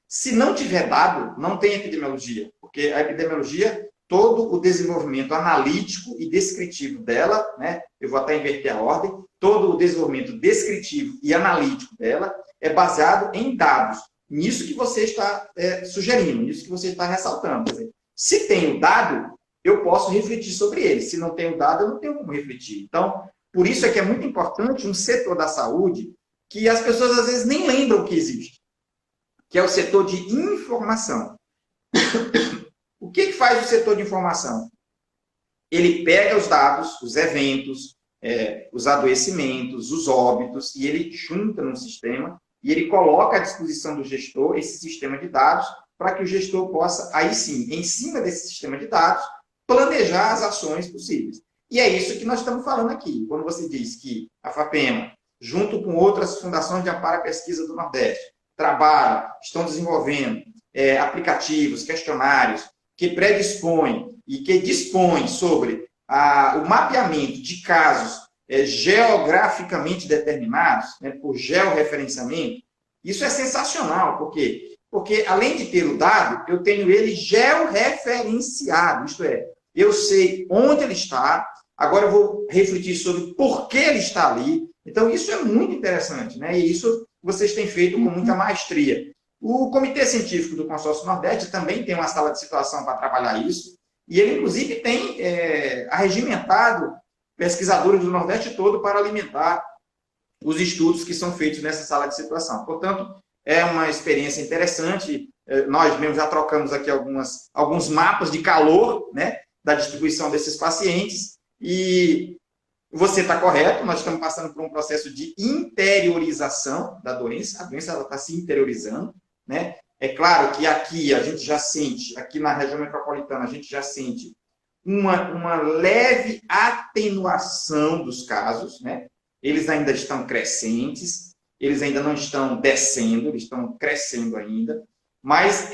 Speaker 2: Se não tiver dado, não tem epidemiologia, porque a epidemiologia, todo o desenvolvimento analítico e descritivo dela, né? Eu vou até inverter a ordem, todo o desenvolvimento descritivo e analítico dela é baseado em dados. Nisso que você está sugerindo, nisso que você está ressaltando. Quer dizer, se tenho dado, eu posso refletir sobre ele. Se não tenho dado, eu não tenho como refletir. Então, por isso é que é muito importante um setor da saúde que as pessoas às vezes nem lembram que existe, que é o setor de informação. O que faz o setor de informação? Ele pega os dados, os eventos, os adoecimentos, os óbitos, e ele junta no sistema e ele coloca à disposição do gestor esse sistema de dados para que o gestor possa, aí sim, em cima desse sistema de dados, planejar as ações possíveis. E é isso que nós estamos falando aqui. Quando você diz que a FAPEMA, junto com outras fundações de amparo à pesquisa do Nordeste, trabalham, estão desenvolvendo aplicativos, questionários, que predispõem e que dispõem sobre o mapeamento de casos geograficamente determinados, né, por georreferenciamento, isso é sensacional. Por quê? Porque, além de ter o dado, eu tenho ele georreferenciado, isto é, eu sei onde ele está, agora eu vou refletir sobre por que ele está ali. Então, isso é muito interessante, né? E isso vocês têm feito com muita maestria. O Comitê Científico do Consórcio Nordeste também tem uma sala de situação para trabalhar isso, e ele, inclusive, tem arregimentado pesquisadores do Nordeste todo para alimentar os estudos que são feitos nessa sala de situação. Portanto, é uma experiência interessante. Nós mesmo já trocamos aqui alguns mapas de calor, né, da distribuição desses pacientes, e você está correto, nós estamos passando por um processo de interiorização da doença, a doença está se interiorizando, né? É claro que aqui a gente já sente, aqui na região metropolitana, a gente já sente uma leve atenuação dos casos, né? Eles ainda estão crescentes, eles ainda não estão descendo, eles estão crescendo ainda, mas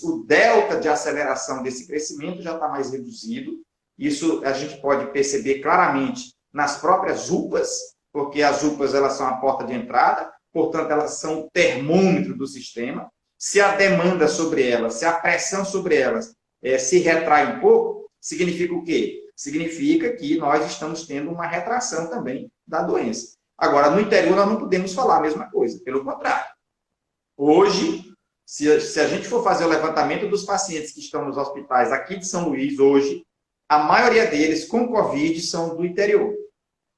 Speaker 2: o delta de aceleração desse crescimento já está mais reduzido. Isso a gente pode perceber claramente nas próprias UPAs, porque as UPAs elas são a porta de entrada, portanto, elas são o termômetro do sistema. Se a demanda sobre elas, se a pressão sobre elas se retrai um pouco, significa o quê? Significa que nós estamos tendo uma retração também da doença. Agora, no interior, nós não podemos falar a mesma coisa, pelo contrário. Hoje, se a gente for fazer o levantamento dos pacientes que estão nos hospitais aqui de São Luís, hoje, a maioria deles com Covid são do interior,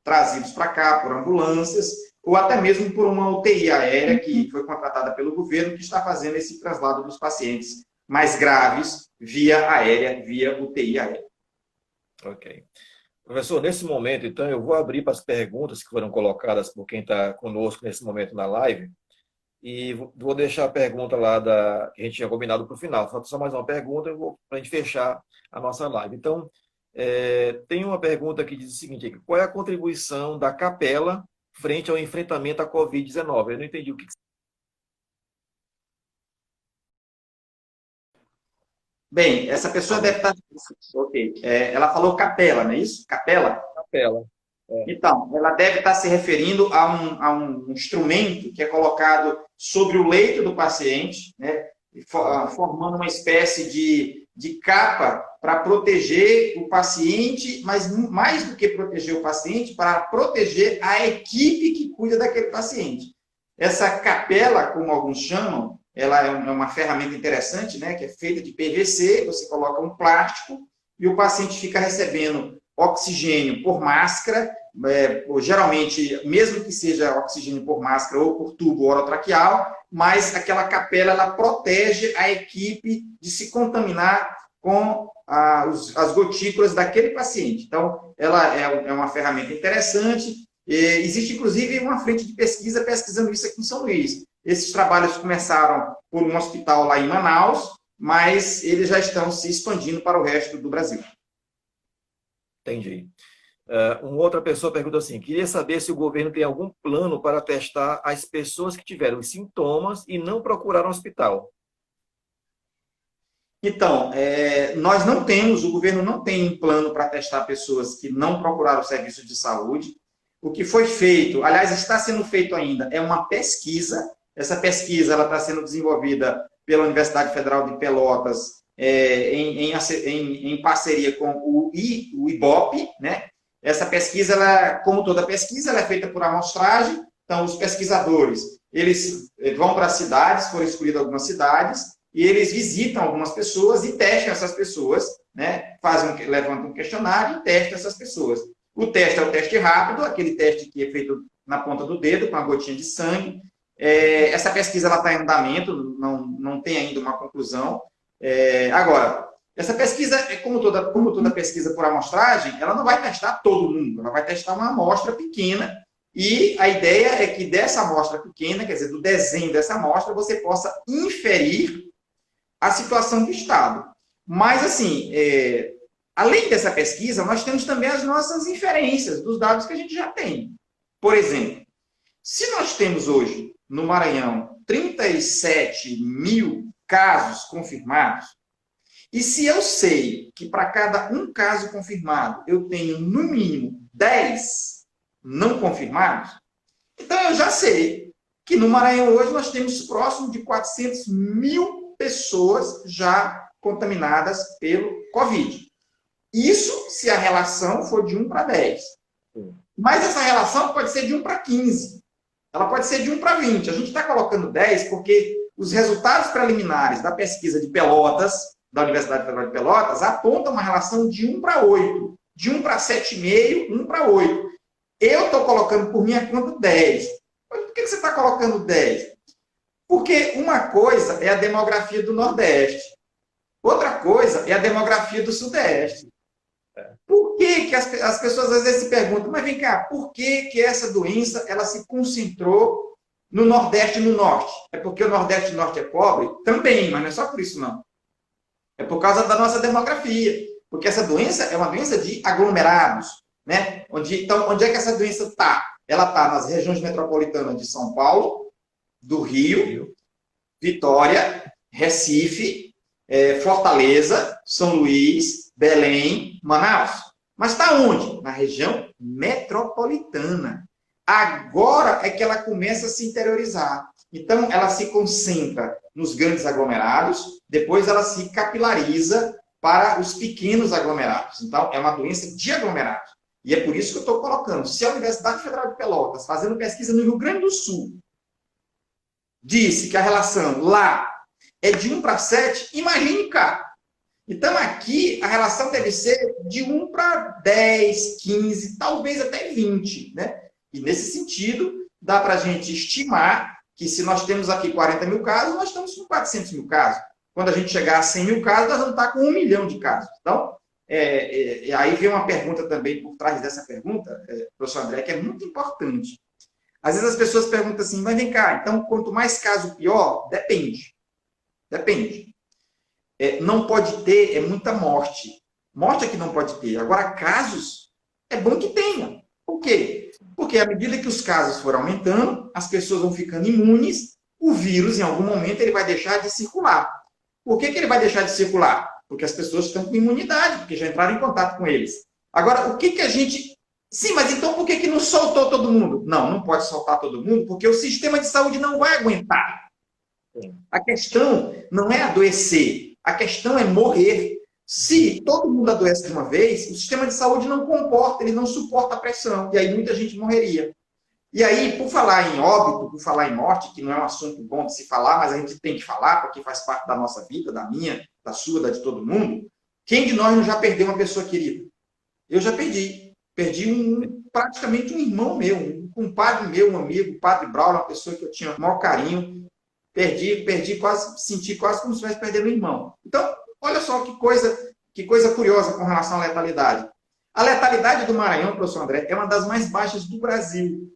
Speaker 2: trazidos para cá por ambulâncias, ou até mesmo por uma UTI aérea que foi contratada pelo governo, que está fazendo esse traslado dos pacientes mais graves via aérea, via UTI aérea.
Speaker 1: Ok. Professor, nesse momento, então, eu vou abrir para as perguntas que foram colocadas por quem está conosco nesse momento na live, e vou deixar a pergunta lá que a gente tinha combinado para o final. Falta só mais uma pergunta para a gente fechar a nossa live. Então, tem uma pergunta que diz o seguinte: qual é a contribuição da capela frente ao enfrentamento à Covid-19? Eu não entendi o que...
Speaker 2: Bem, essa pessoa deve estar... Ok. Ela falou capela, não é isso? Capela?
Speaker 1: Capela.
Speaker 2: Então, ela deve estar se referindo a um instrumento que é colocado sobre o leito do paciente, né, formando uma espécie de capa para proteger o paciente, mas mais do que proteger o paciente, para proteger a equipe que cuida daquele paciente. Essa capela, como alguns chamam, ela é uma ferramenta interessante, né, que é feita de PVC, você coloca um plástico e o paciente fica recebendo oxigênio por máscara, geralmente, mesmo que seja oxigênio por máscara ou por tubo orotraqueal, mas aquela capela ela protege a equipe de se contaminar com as gotículas daquele paciente. Então, ela é uma ferramenta interessante. Existe, inclusive, uma frente de pesquisa pesquisando isso aqui em São Luís. Esses trabalhos começaram por um hospital lá em Manaus, mas eles já estão se expandindo para o resto do Brasil.
Speaker 1: Entendi. Uma outra pessoa pergunta assim: queria saber se o governo tem algum plano para testar as pessoas que tiveram os sintomas e não procuraram hospital.
Speaker 2: Então, nós não temos, o governo não tem um plano para testar pessoas que não procuraram serviços de saúde. O que foi feito, aliás, está sendo feito ainda, é uma pesquisa. Essa pesquisa ela está sendo desenvolvida pela Universidade Federal de Pelotas em parceria com o IBOP, né? Essa pesquisa, como toda pesquisa, ela é feita por amostragem. Então, os pesquisadores, eles vão para as cidades, foram escolhidas algumas cidades, e eles visitam algumas pessoas e testam essas pessoas, né? Levantam um questionário e testam essas pessoas. O teste é o teste rápido, aquele teste que é feito na ponta do dedo, com uma gotinha de sangue. Essa pesquisa está em andamento, não tem ainda uma conclusão. Agora, Essa pesquisa, como toda pesquisa por amostragem, ela não vai testar todo mundo, ela vai testar uma amostra pequena, e a ideia é que dessa amostra pequena, quer dizer, do desenho dessa amostra, você possa inferir a situação do Estado. Mas, assim, além dessa pesquisa, nós temos também as nossas inferências dos dados que a gente já tem. Por exemplo, se nós temos hoje, no Maranhão, 37 mil casos confirmados, e se eu sei que para cada um caso confirmado eu tenho, no mínimo, 10 não confirmados, então eu já sei que no Maranhão hoje nós temos próximo de 400 mil pessoas já contaminadas pelo Covid. Isso se a relação for de 1 para 10. Mas essa relação pode ser de 1 para 15. Ela pode ser de 1 para 20. A gente está colocando 10 porque os resultados preliminares da pesquisa de Pelotas, da Universidade Federal de Pelotas, apontam uma relação de 1 para 8. De 1 para 7,5, 1 para 8. Eu estou colocando por minha conta 10. Mas por que você está colocando 10? Porque uma coisa é a demografia do Nordeste. Outra coisa é a demografia do Sudeste. Por que as pessoas às vezes se perguntam, mas vem cá, por que essa doença ela se concentrou no Nordeste e no Norte? É porque o Nordeste e o Norte é pobre? Também, mas não é só por isso, não. É por causa da nossa demografia. Porque essa doença é uma doença de aglomerados. Né? Então, onde é que essa doença está? Ela está nas regiões metropolitanas de São Paulo, do Rio, Vitória, Recife, Fortaleza, São Luís, Belém, Manaus. Mas está onde? Na região metropolitana. Agora é que ela começa a se interiorizar. Então, ela se concentra nos grandes aglomerados, depois ela se capilariza para os pequenos aglomerados. Então, é uma doença de aglomerados. E é por isso que eu estou colocando. Se a Universidade Federal de Pelotas, fazendo pesquisa no Rio Grande do Sul, disse que a relação lá é de 1 para 7, imagine cá. Então, aqui, a relação deve ser de 1 para 10, 15, talvez até 20. Né? E, nesse sentido, dá para a gente estimar que se nós temos aqui 40 mil casos, nós estamos com 400 mil casos. Quando a gente chegar a 100 mil casos, nós vamos estar com 1 milhão de casos. Então, aí vem uma pergunta também por trás dessa pergunta, professor André, que é muito importante. Às vezes as pessoas perguntam assim, mas vem cá, então quanto mais caso pior? Depende. Depende. Não pode ter, muita morte. Morte é que não pode ter. Agora, casos, é bom que tenha. Por quê? Porque à medida que os casos forem aumentando, as pessoas vão ficando imunes, o vírus, em algum momento, ele vai deixar de circular. Por que ele vai deixar de circular? Porque as pessoas estão com imunidade, porque já entraram em contato com eles. Agora, o que a gente... Sim, mas então por que não soltou todo mundo? Não pode soltar todo mundo, porque o sistema de saúde não vai aguentar. A questão não é adoecer, a questão é morrer. Se todo mundo adoece de uma vez, o sistema de saúde não comporta, ele não suporta a pressão, e aí muita gente morreria. E aí, por falar em óbito, por falar em morte, que não é um assunto bom de se falar, mas a gente tem que falar, porque faz parte da nossa vida, da minha, da sua, da de todo mundo. Quem de nós não já perdeu uma pessoa querida? Eu já perdi. Perdi praticamente um irmão meu, um compadre meu, um amigo, o Padre Braulio, uma pessoa que eu tinha o maior carinho. Perdi quase, senti quase como se estivesse perdendo um irmão. Então, olha só que coisa curiosa com relação à letalidade. A letalidade do Maranhão, professor André, é uma das mais baixas do Brasil.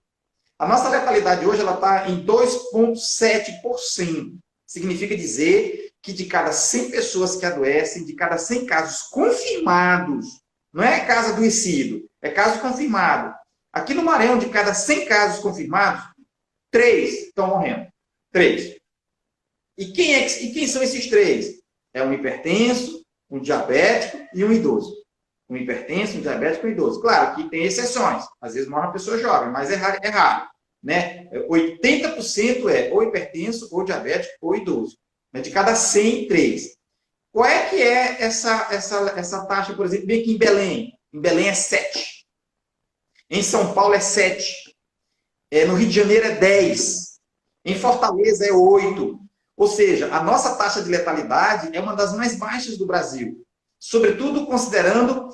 Speaker 2: A nossa letalidade hoje está em 2,7%. Significa dizer que de cada 100 pessoas que adoecem, de cada 100 casos confirmados, não é caso adoecido, é caso confirmado. Aqui no Maranhão, de cada 100 casos confirmados, 3 estão morrendo. 3. E quem são esses 3? É um hipertenso, um diabético e um idoso. Um hipertenso, um diabético e um idoso. Claro que tem exceções. Às vezes morre uma pessoa jovem, mas é raro. Né? 80% é ou hipertenso, ou diabético, ou idoso. De cada 100, 3. Qual é que é essa taxa, por exemplo, bem aqui em Belém? Em Belém é 7. Em São Paulo é 7. No Rio de Janeiro é 10. Em Fortaleza é 8. Ou seja, a nossa taxa de letalidade é uma das mais baixas do Brasil. Sobretudo considerando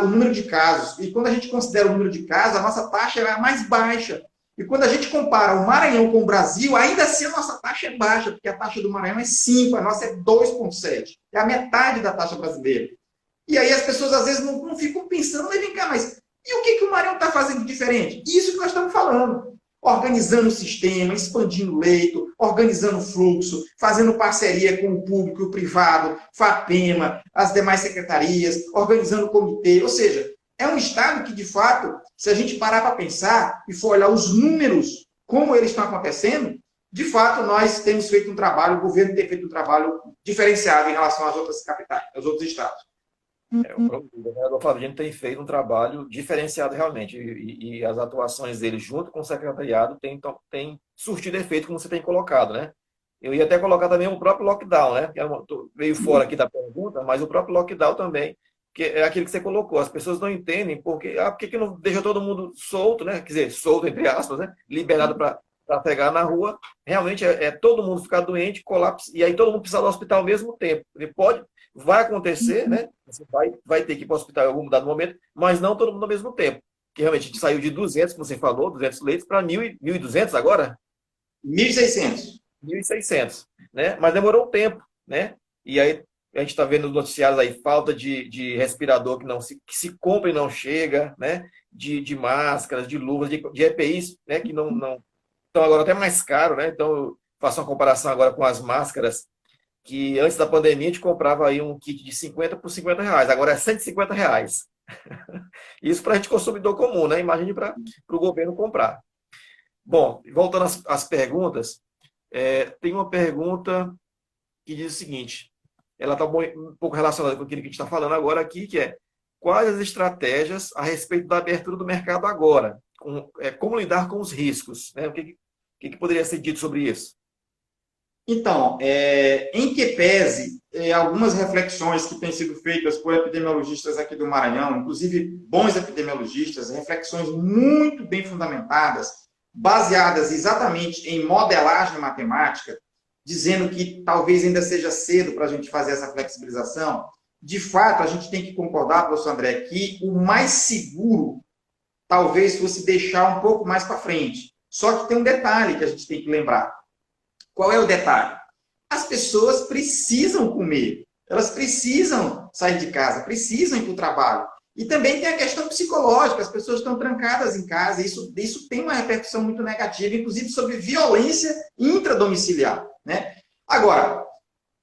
Speaker 2: o número de casos. E quando a gente considera o número de casos, a nossa taxa é a mais baixa. E quando a gente compara o Maranhão com o Brasil, ainda assim a nossa taxa é baixa, porque a taxa do Maranhão é 5, a nossa é 2,7. É a metade da taxa brasileira. E aí as pessoas às vezes não ficam pensando, mas vem cá, mas e o que o Maranhão está fazendo diferente? Isso que nós estamos falando. Organizando o sistema, expandindo o leito, organizando o fluxo, fazendo parceria com o público e o privado, FAPEMA, as demais secretarias, organizando o comitê. Ou seja, é um Estado que, de fato, se a gente parar para pensar e for olhar os números, como eles estão acontecendo, de fato, nós temos feito um trabalho, o governo tem feito um trabalho diferenciado em relação às outras capitais, aos outros estados.
Speaker 1: O governador Flaviano tem feito um trabalho diferenciado realmente, e as atuações dele junto com o secretariado tem surtido efeito, como você tem colocado, né? Eu ia até colocar também o próprio lockdown, né? Veio fora aqui da pergunta, mas o próprio lockdown também, que é aquilo que você colocou, as pessoas não entendem por que não deixa todo mundo solto, né? Quer dizer, solto entre aspas, né? Liberado para pegar na rua. Realmente é todo mundo ficar doente, colapso, e aí todo mundo precisa do hospital ao mesmo tempo. Ele vai acontecer, né? Você vai ter que ir para o hospital em algum dado momento, mas não todo mundo ao mesmo tempo. Porque realmente a gente saiu de 200, como você falou, 200 leitos, para 1.200 agora?
Speaker 2: 1.600.
Speaker 1: 1.600, né? Mas demorou um tempo, né? E aí a gente está vendo nos noticiários aí falta de respirador que se compra e não chega, né? De máscaras, de luvas, de EPIs, né? Que não estão agora até mais caro, né? Então eu faço uma comparação agora com as máscaras que antes da pandemia a gente comprava aí um kit de 50 por R$ 50, agora é R$ 150. Isso para a gente consumidor comum, né? Imagine para o governo comprar. Bom, voltando às perguntas, tem uma pergunta que diz o seguinte, ela está um pouco relacionada com aquilo que a gente está falando agora aqui, que é quais as estratégias a respeito da abertura do mercado agora? Como lidar com os riscos? Né? O que poderia ser dito sobre isso?
Speaker 2: Então, em que pese algumas reflexões que têm sido feitas por epidemiologistas aqui do Maranhão, inclusive bons epidemiologistas, reflexões muito bem fundamentadas, baseadas exatamente em modelagem matemática, dizendo que talvez ainda seja cedo para a gente fazer essa flexibilização, de fato, a gente tem que concordar, professor André, que o mais seguro talvez fosse deixar um pouco mais para frente. Só que tem um detalhe que a gente tem que lembrar. Qual é o detalhe? As pessoas precisam comer, elas precisam sair de casa, precisam ir para o trabalho. E também tem a questão psicológica, as pessoas estão trancadas em casa, isso tem uma repercussão muito negativa, inclusive sobre violência intradomiciliar, né? Agora,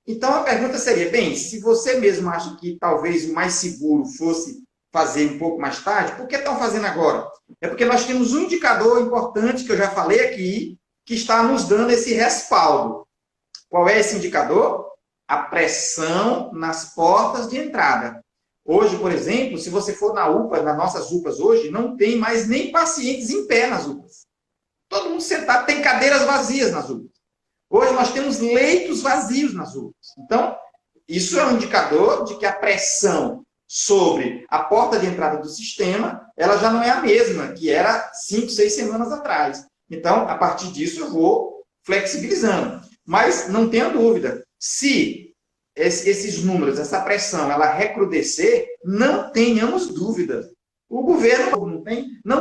Speaker 2: então a pergunta seria, bem, se você mesmo acha que talvez o mais seguro fosse fazer um pouco mais tarde, por que estão fazendo agora? É porque nós temos um indicador importante que eu já falei aqui, que está nos dando esse respaldo. Qual é esse indicador? A pressão nas portas de entrada. Hoje, por exemplo, se você for na UPA, nas nossas UPAs hoje, não tem mais nem pacientes em pé nas UPAs. Todo mundo sentado, tem cadeiras vazias nas UPAs. Hoje nós temos leitos vazios nas UPAs. Então, isso é um indicador de que a pressão sobre a porta de entrada do sistema, ela já não é a mesma que era 5, 6 semanas atrás. Então, a partir disso, eu vou flexibilizando. Mas não tenha dúvida, se esses números, essa pressão, ela recrudescer, não tenhamos dúvida. O governo não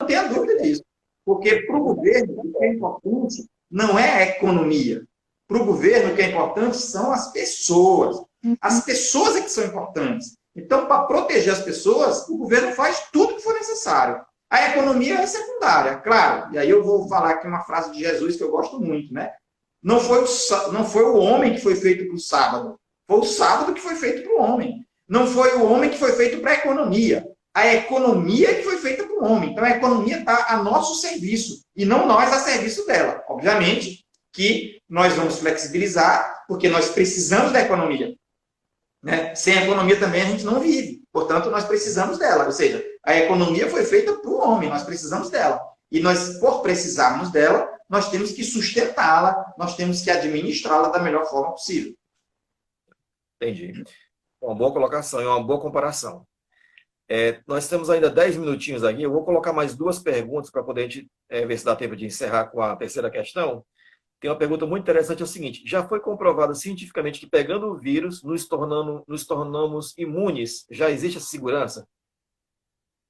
Speaker 2: tenha dúvida disso. Porque para o governo, o que é importante não é a economia. Para o governo, o que é importante são as pessoas. As pessoas é que são importantes. Então, para proteger as pessoas, o governo faz tudo que for necessário. A economia é secundária, claro. E aí eu vou falar aqui uma frase de Jesus que eu gosto muito, né? Não foi o homem que foi feito para o sábado. Foi o sábado que foi feito para o homem. Não foi o homem que foi feito para a economia. A economia que foi feita para o homem. Então a economia está a nosso serviço e não nós a serviço dela. Obviamente que nós vamos flexibilizar porque nós precisamos da economia. Né? Sem a economia também a gente não vive. Portanto, nós precisamos dela. Ou seja, a economia foi feita para o homem, nós precisamos dela. E nós, por precisarmos dela, nós temos que sustentá-la, nós temos que administrá-la da melhor forma possível.
Speaker 1: Entendi. Uma boa colocação e uma boa comparação. Nós temos ainda 10 minutinhos aqui, eu vou colocar mais 2 perguntas para poder a gente ver se dá tempo de encerrar com a terceira questão. Tem uma pergunta muito interessante, é o seguinte, já foi comprovado cientificamente que pegando o vírus, nos tornamos imunes? Já existe essa segurança?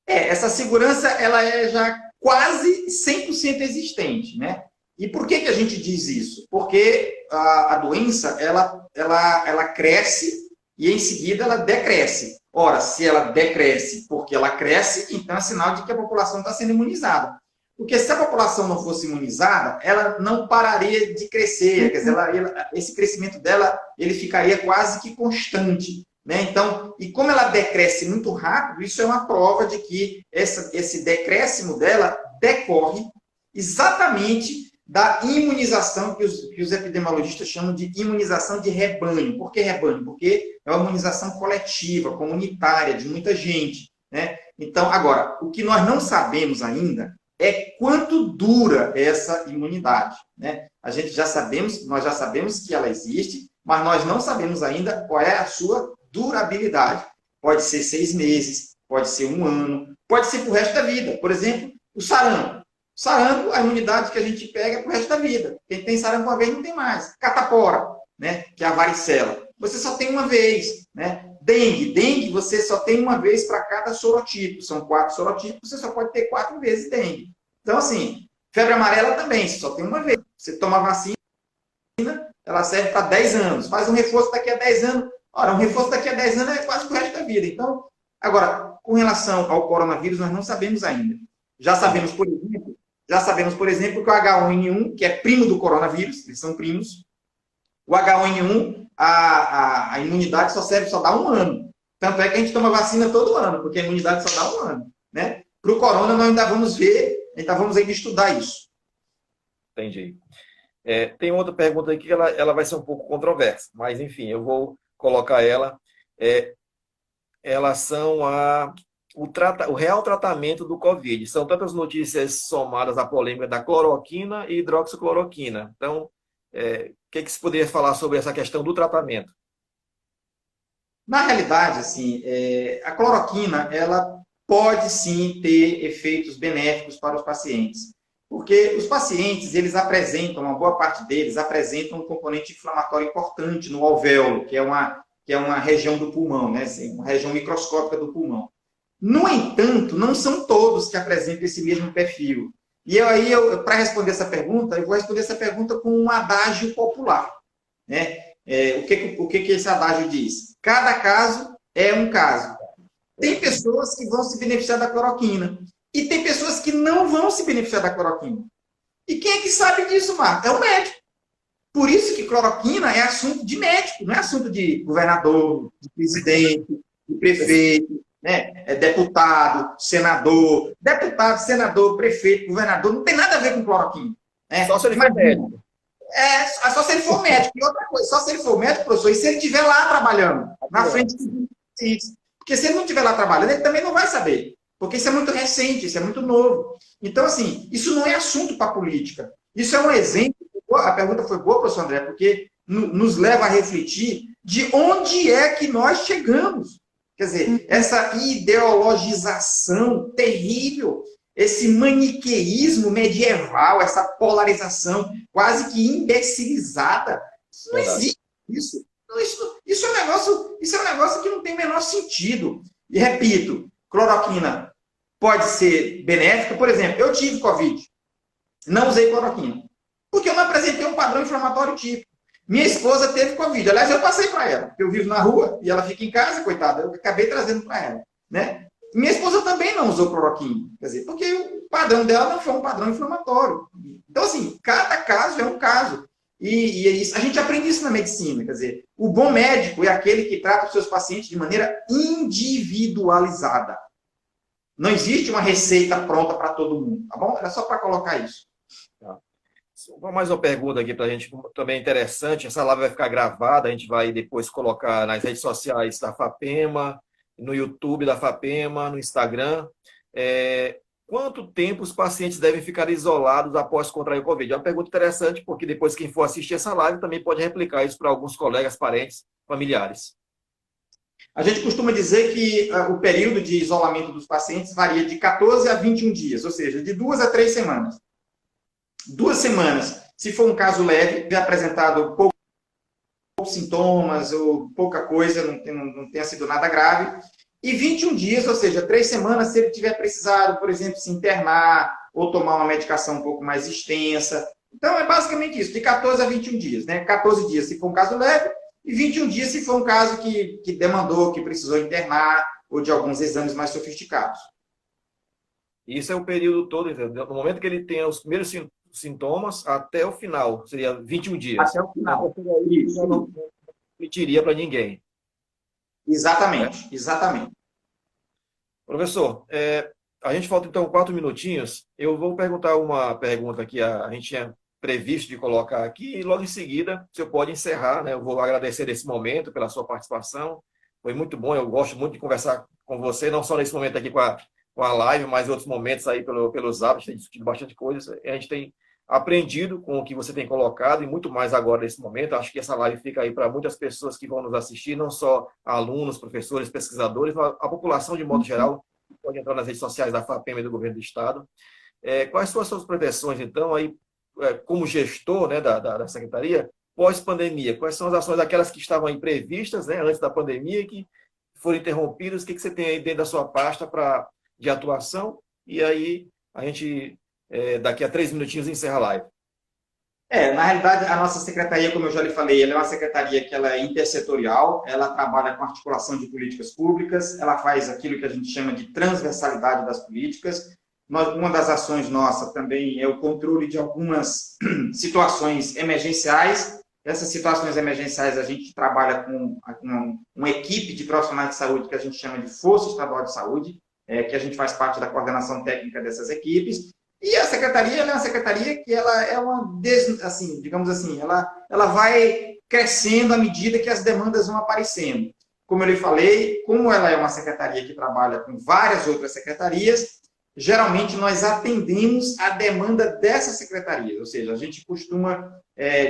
Speaker 2: Essa segurança ela é já quase 100% existente, né? E por que a gente diz isso? Porque a doença, ela cresce e em seguida ela decresce. Ora, se ela decresce porque ela cresce, então é sinal de que a população está sendo imunizada. Porque se a população não fosse imunizada, ela não pararia de crescer, quer dizer, esse crescimento dela ele ficaria quase que constante. Né? Então, e como ela decresce muito rápido, isso é uma prova de que esse decréscimo dela decorre exatamente da imunização que os epidemiologistas chamam de imunização de rebanho. Por que rebanho? Porque é uma imunização coletiva, comunitária, de muita gente. Né? Então, agora, o que nós não sabemos ainda é quanto dura essa imunidade. Né? Nós já sabemos que ela existe, mas nós não sabemos ainda qual é a sua durabilidade. Pode ser 6 meses, pode ser 1 ano, pode ser para o resto da vida. Por exemplo, o sarampo. Sarampo, a imunidade que a gente pega é para o resto da vida. Quem tem sarampo uma vez não tem mais. Catapora, né? Que é a varicela. Você só tem uma vez. Né? Dengue, você só tem uma vez para cada sorotipo. São 4 sorotipos, você só pode ter 4 vezes dengue. Então, assim, febre amarela também, você só tem uma vez. Você toma vacina, ela serve para 10 anos. Faz um reforço daqui a 10 anos. Ora, um reforço daqui a 10 anos é quase o resto da vida. Então, agora, com relação ao coronavírus, nós não sabemos ainda. Já sabemos, por exemplo, que o H1N1, que é primo do coronavírus, eles são primos, o H1N1, a imunidade só dá 1 ano. Tanto é que a gente toma vacina todo ano, porque a imunidade só dá 1 ano. Né? Para o corona, nós ainda vamos ainda estudar isso.
Speaker 1: Entendi. Tem outra pergunta aqui que ela vai ser um pouco controversa, mas enfim, eu vou colocar ela. Em relação o real tratamento do Covid. São tantas notícias somadas à polêmica da cloroquina e hidroxicloroquina. Então, o que se poderia falar sobre essa questão do tratamento?
Speaker 2: Na realidade, assim, a cloroquina, ela pode sim ter efeitos benéficos para os pacientes. Porque os pacientes, uma boa parte deles apresentam um componente inflamatório importante no alvéolo, que é uma região do pulmão, né? Assim, uma região microscópica do pulmão. No entanto, não são todos que apresentam esse mesmo perfil. E aí, para responder essa pergunta, eu vou responder essa pergunta com um adágio popular. Né? O que esse adágio diz? Cada caso é um caso. Tem pessoas que vão se beneficiar da cloroquina. E tem pessoas que não vão se beneficiar da cloroquina. E quem é que sabe disso, Marco? É o médico. Por isso que cloroquina é assunto de médico, não é assunto de governador, de presidente, de prefeito, né? É deputado, senador, prefeito, governador, não tem nada a ver com cloroquina. Né?
Speaker 1: Só se ele for médico.
Speaker 2: Só se ele for médico. E outra coisa, só se ele for médico, professor, e se ele estiver lá trabalhando, na frente dos pacientes. Porque se ele não estiver lá trabalhando, ele também não vai saber. Porque isso é muito recente, isso é muito novo. Então, assim, isso não é assunto para política. Isso é um exemplo. A pergunta foi boa, professor André, porque nos leva a refletir de onde é que nós chegamos. Quer dizer, essa ideologização terrível, esse maniqueísmo medieval, essa polarização quase que imbecilizada. Isso não existe. Isso é um negócio que não tem o menor sentido. E repito, cloroquina pode ser benéfica. Por exemplo, eu tive Covid, não usei cloroquina, porque eu não apresentei um padrão inflamatório típico. Minha esposa teve Covid. Aliás, eu passei para ela, porque eu vivo na rua e ela fica em casa, coitada. Eu acabei trazendo para ela. Né? Minha esposa também não usou cloroquina, quer dizer, porque o padrão dela não foi um padrão inflamatório. Então, assim, cada caso é um caso. E a gente aprende isso na medicina. Quer dizer, o bom médico é aquele que trata os seus pacientes de maneira individualizada. Não existe uma receita pronta para todo mundo, tá bom? Era só para colocar isso.
Speaker 1: Tá. Mais uma pergunta aqui para a gente, também interessante. Essa live vai ficar gravada, a gente vai depois colocar nas redes sociais da FAPEMA, no YouTube da FAPEMA, no Instagram. Quanto tempo os pacientes devem ficar isolados após contrair o Covid? É uma pergunta interessante, porque depois quem for assistir essa live também pode replicar isso para alguns colegas, parentes, familiares.
Speaker 2: A gente costuma dizer que o período de isolamento dos pacientes varia de 14 a 21 dias, ou seja, de 2 a 3 semanas. 2 semanas, se for um caso leve, tiver apresentado poucos sintomas ou pouca coisa, não tenha sido nada grave. E 21 dias, ou seja, 3 semanas, se ele tiver precisado, por exemplo, se internar ou tomar uma medicação um pouco mais extensa. Então, é basicamente isso, de 14 a 21 dias. Né? 14 dias se for um caso leve, e 21 dias se for um caso que demandou, que precisou internar, ou de alguns exames mais sofisticados.
Speaker 1: Isso é o período todo, entendeu? No momento que ele tem os primeiros sintomas até o final, seria 21 dias.
Speaker 2: Até o final.
Speaker 1: Então, isso já não permitiria para ninguém.
Speaker 2: Exatamente, exatamente.
Speaker 1: Professor, a gente falta então 4 minutinhos. Eu vou perguntar uma pergunta que a gente tinha previsto de colocar aqui e logo em seguida o senhor pode encerrar, né? Eu vou agradecer esse momento pela sua participação. Foi muito bom, eu gosto muito de conversar com você, não só nesse momento aqui com a live, mas em outros momentos aí pelos hábitos, a gente tem discutido bastante coisa. A gente tem aprendido com o que você tem colocado e muito mais agora nesse momento. Acho que essa live fica aí para muitas pessoas que vão nos assistir, não só alunos, professores, pesquisadores, mas a população de modo geral, pode entrar nas redes sociais da FAPEMA e do Governo do Estado. Quais são as suas pretensões, então, aí, como gestor, né, da Secretaria, pós-pandemia? Quais são as ações, aquelas que estavam aí previstas, né, antes da pandemia, que foram interrompidas? O que você tem aí dentro da sua pasta de atuação? E aí, a gente, daqui a 3 minutinhos, encerra a live.
Speaker 2: Na realidade, a nossa secretaria, como eu já lhe falei, ela é uma secretaria que ela é intersetorial, ela trabalha com articulação de políticas públicas, ela faz aquilo que a gente chama de transversalidade das políticas. Uma das ações nossa também é o controle de algumas situações emergenciais. Essas situações emergenciais a gente trabalha com uma equipe de profissionais de saúde que a gente chama de Força Estadual de Saúde, que a gente faz parte da coordenação técnica dessas equipes. E a secretaria, ela é uma secretaria que ela é assim, digamos assim, ela vai crescendo à medida que as demandas vão aparecendo. Como eu lhe falei, como ela é uma secretaria que trabalha com várias outras secretarias, geralmente nós atendemos a demanda dessas secretarias, ou seja, a gente costuma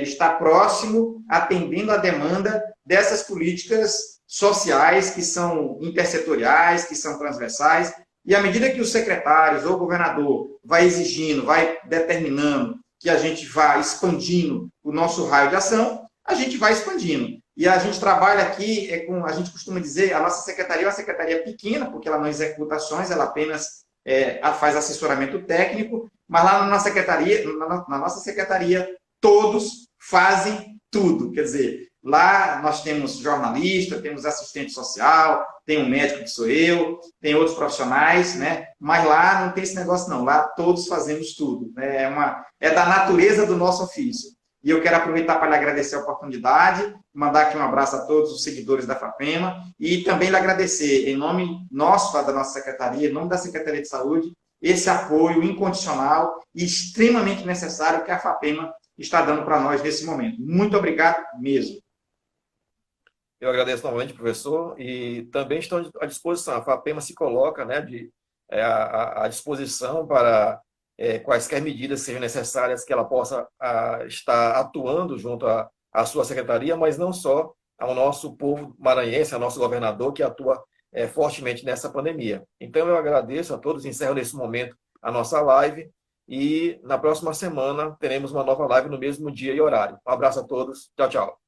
Speaker 2: estar próximo, atendendo a demanda dessas políticas sociais que são intersetoriais, que são transversais. E à medida que os secretários ou o governador vai exigindo, vai determinando que a gente vá expandindo o nosso raio de ação, a gente vai expandindo. E a gente trabalha aqui, a gente costuma dizer, a nossa secretaria é uma secretaria pequena, porque ela não executa ações, ela apenas faz assessoramento técnico, mas lá na nossa secretaria, todos fazem tudo. Quer dizer, lá nós temos jornalista, temos assistente social, tem um médico que sou eu, tem outros profissionais, né? Mas lá não tem esse negócio não, lá todos fazemos tudo. Né? É da natureza do nosso ofício. E eu quero aproveitar para lhe agradecer a oportunidade, mandar aqui um abraço a todos os seguidores da FAPEMA e também lhe agradecer, em nome nosso, da nossa secretaria, em nome da Secretaria de Saúde, esse apoio incondicional e extremamente necessário que a FAPEMA está dando para nós nesse momento. Muito obrigado mesmo.
Speaker 1: Eu agradeço novamente, professor, e também estão à disposição. A FAPEMA se coloca, né, à disposição para quaisquer medidas sejam necessárias que ela possa estar atuando junto à sua secretaria, mas não só ao nosso povo maranhense, ao nosso governador, que atua fortemente nessa pandemia. Então, eu agradeço a todos, encerro nesse momento a nossa live e na próxima semana teremos uma nova live no mesmo dia e horário. Um abraço a todos. Tchau, tchau.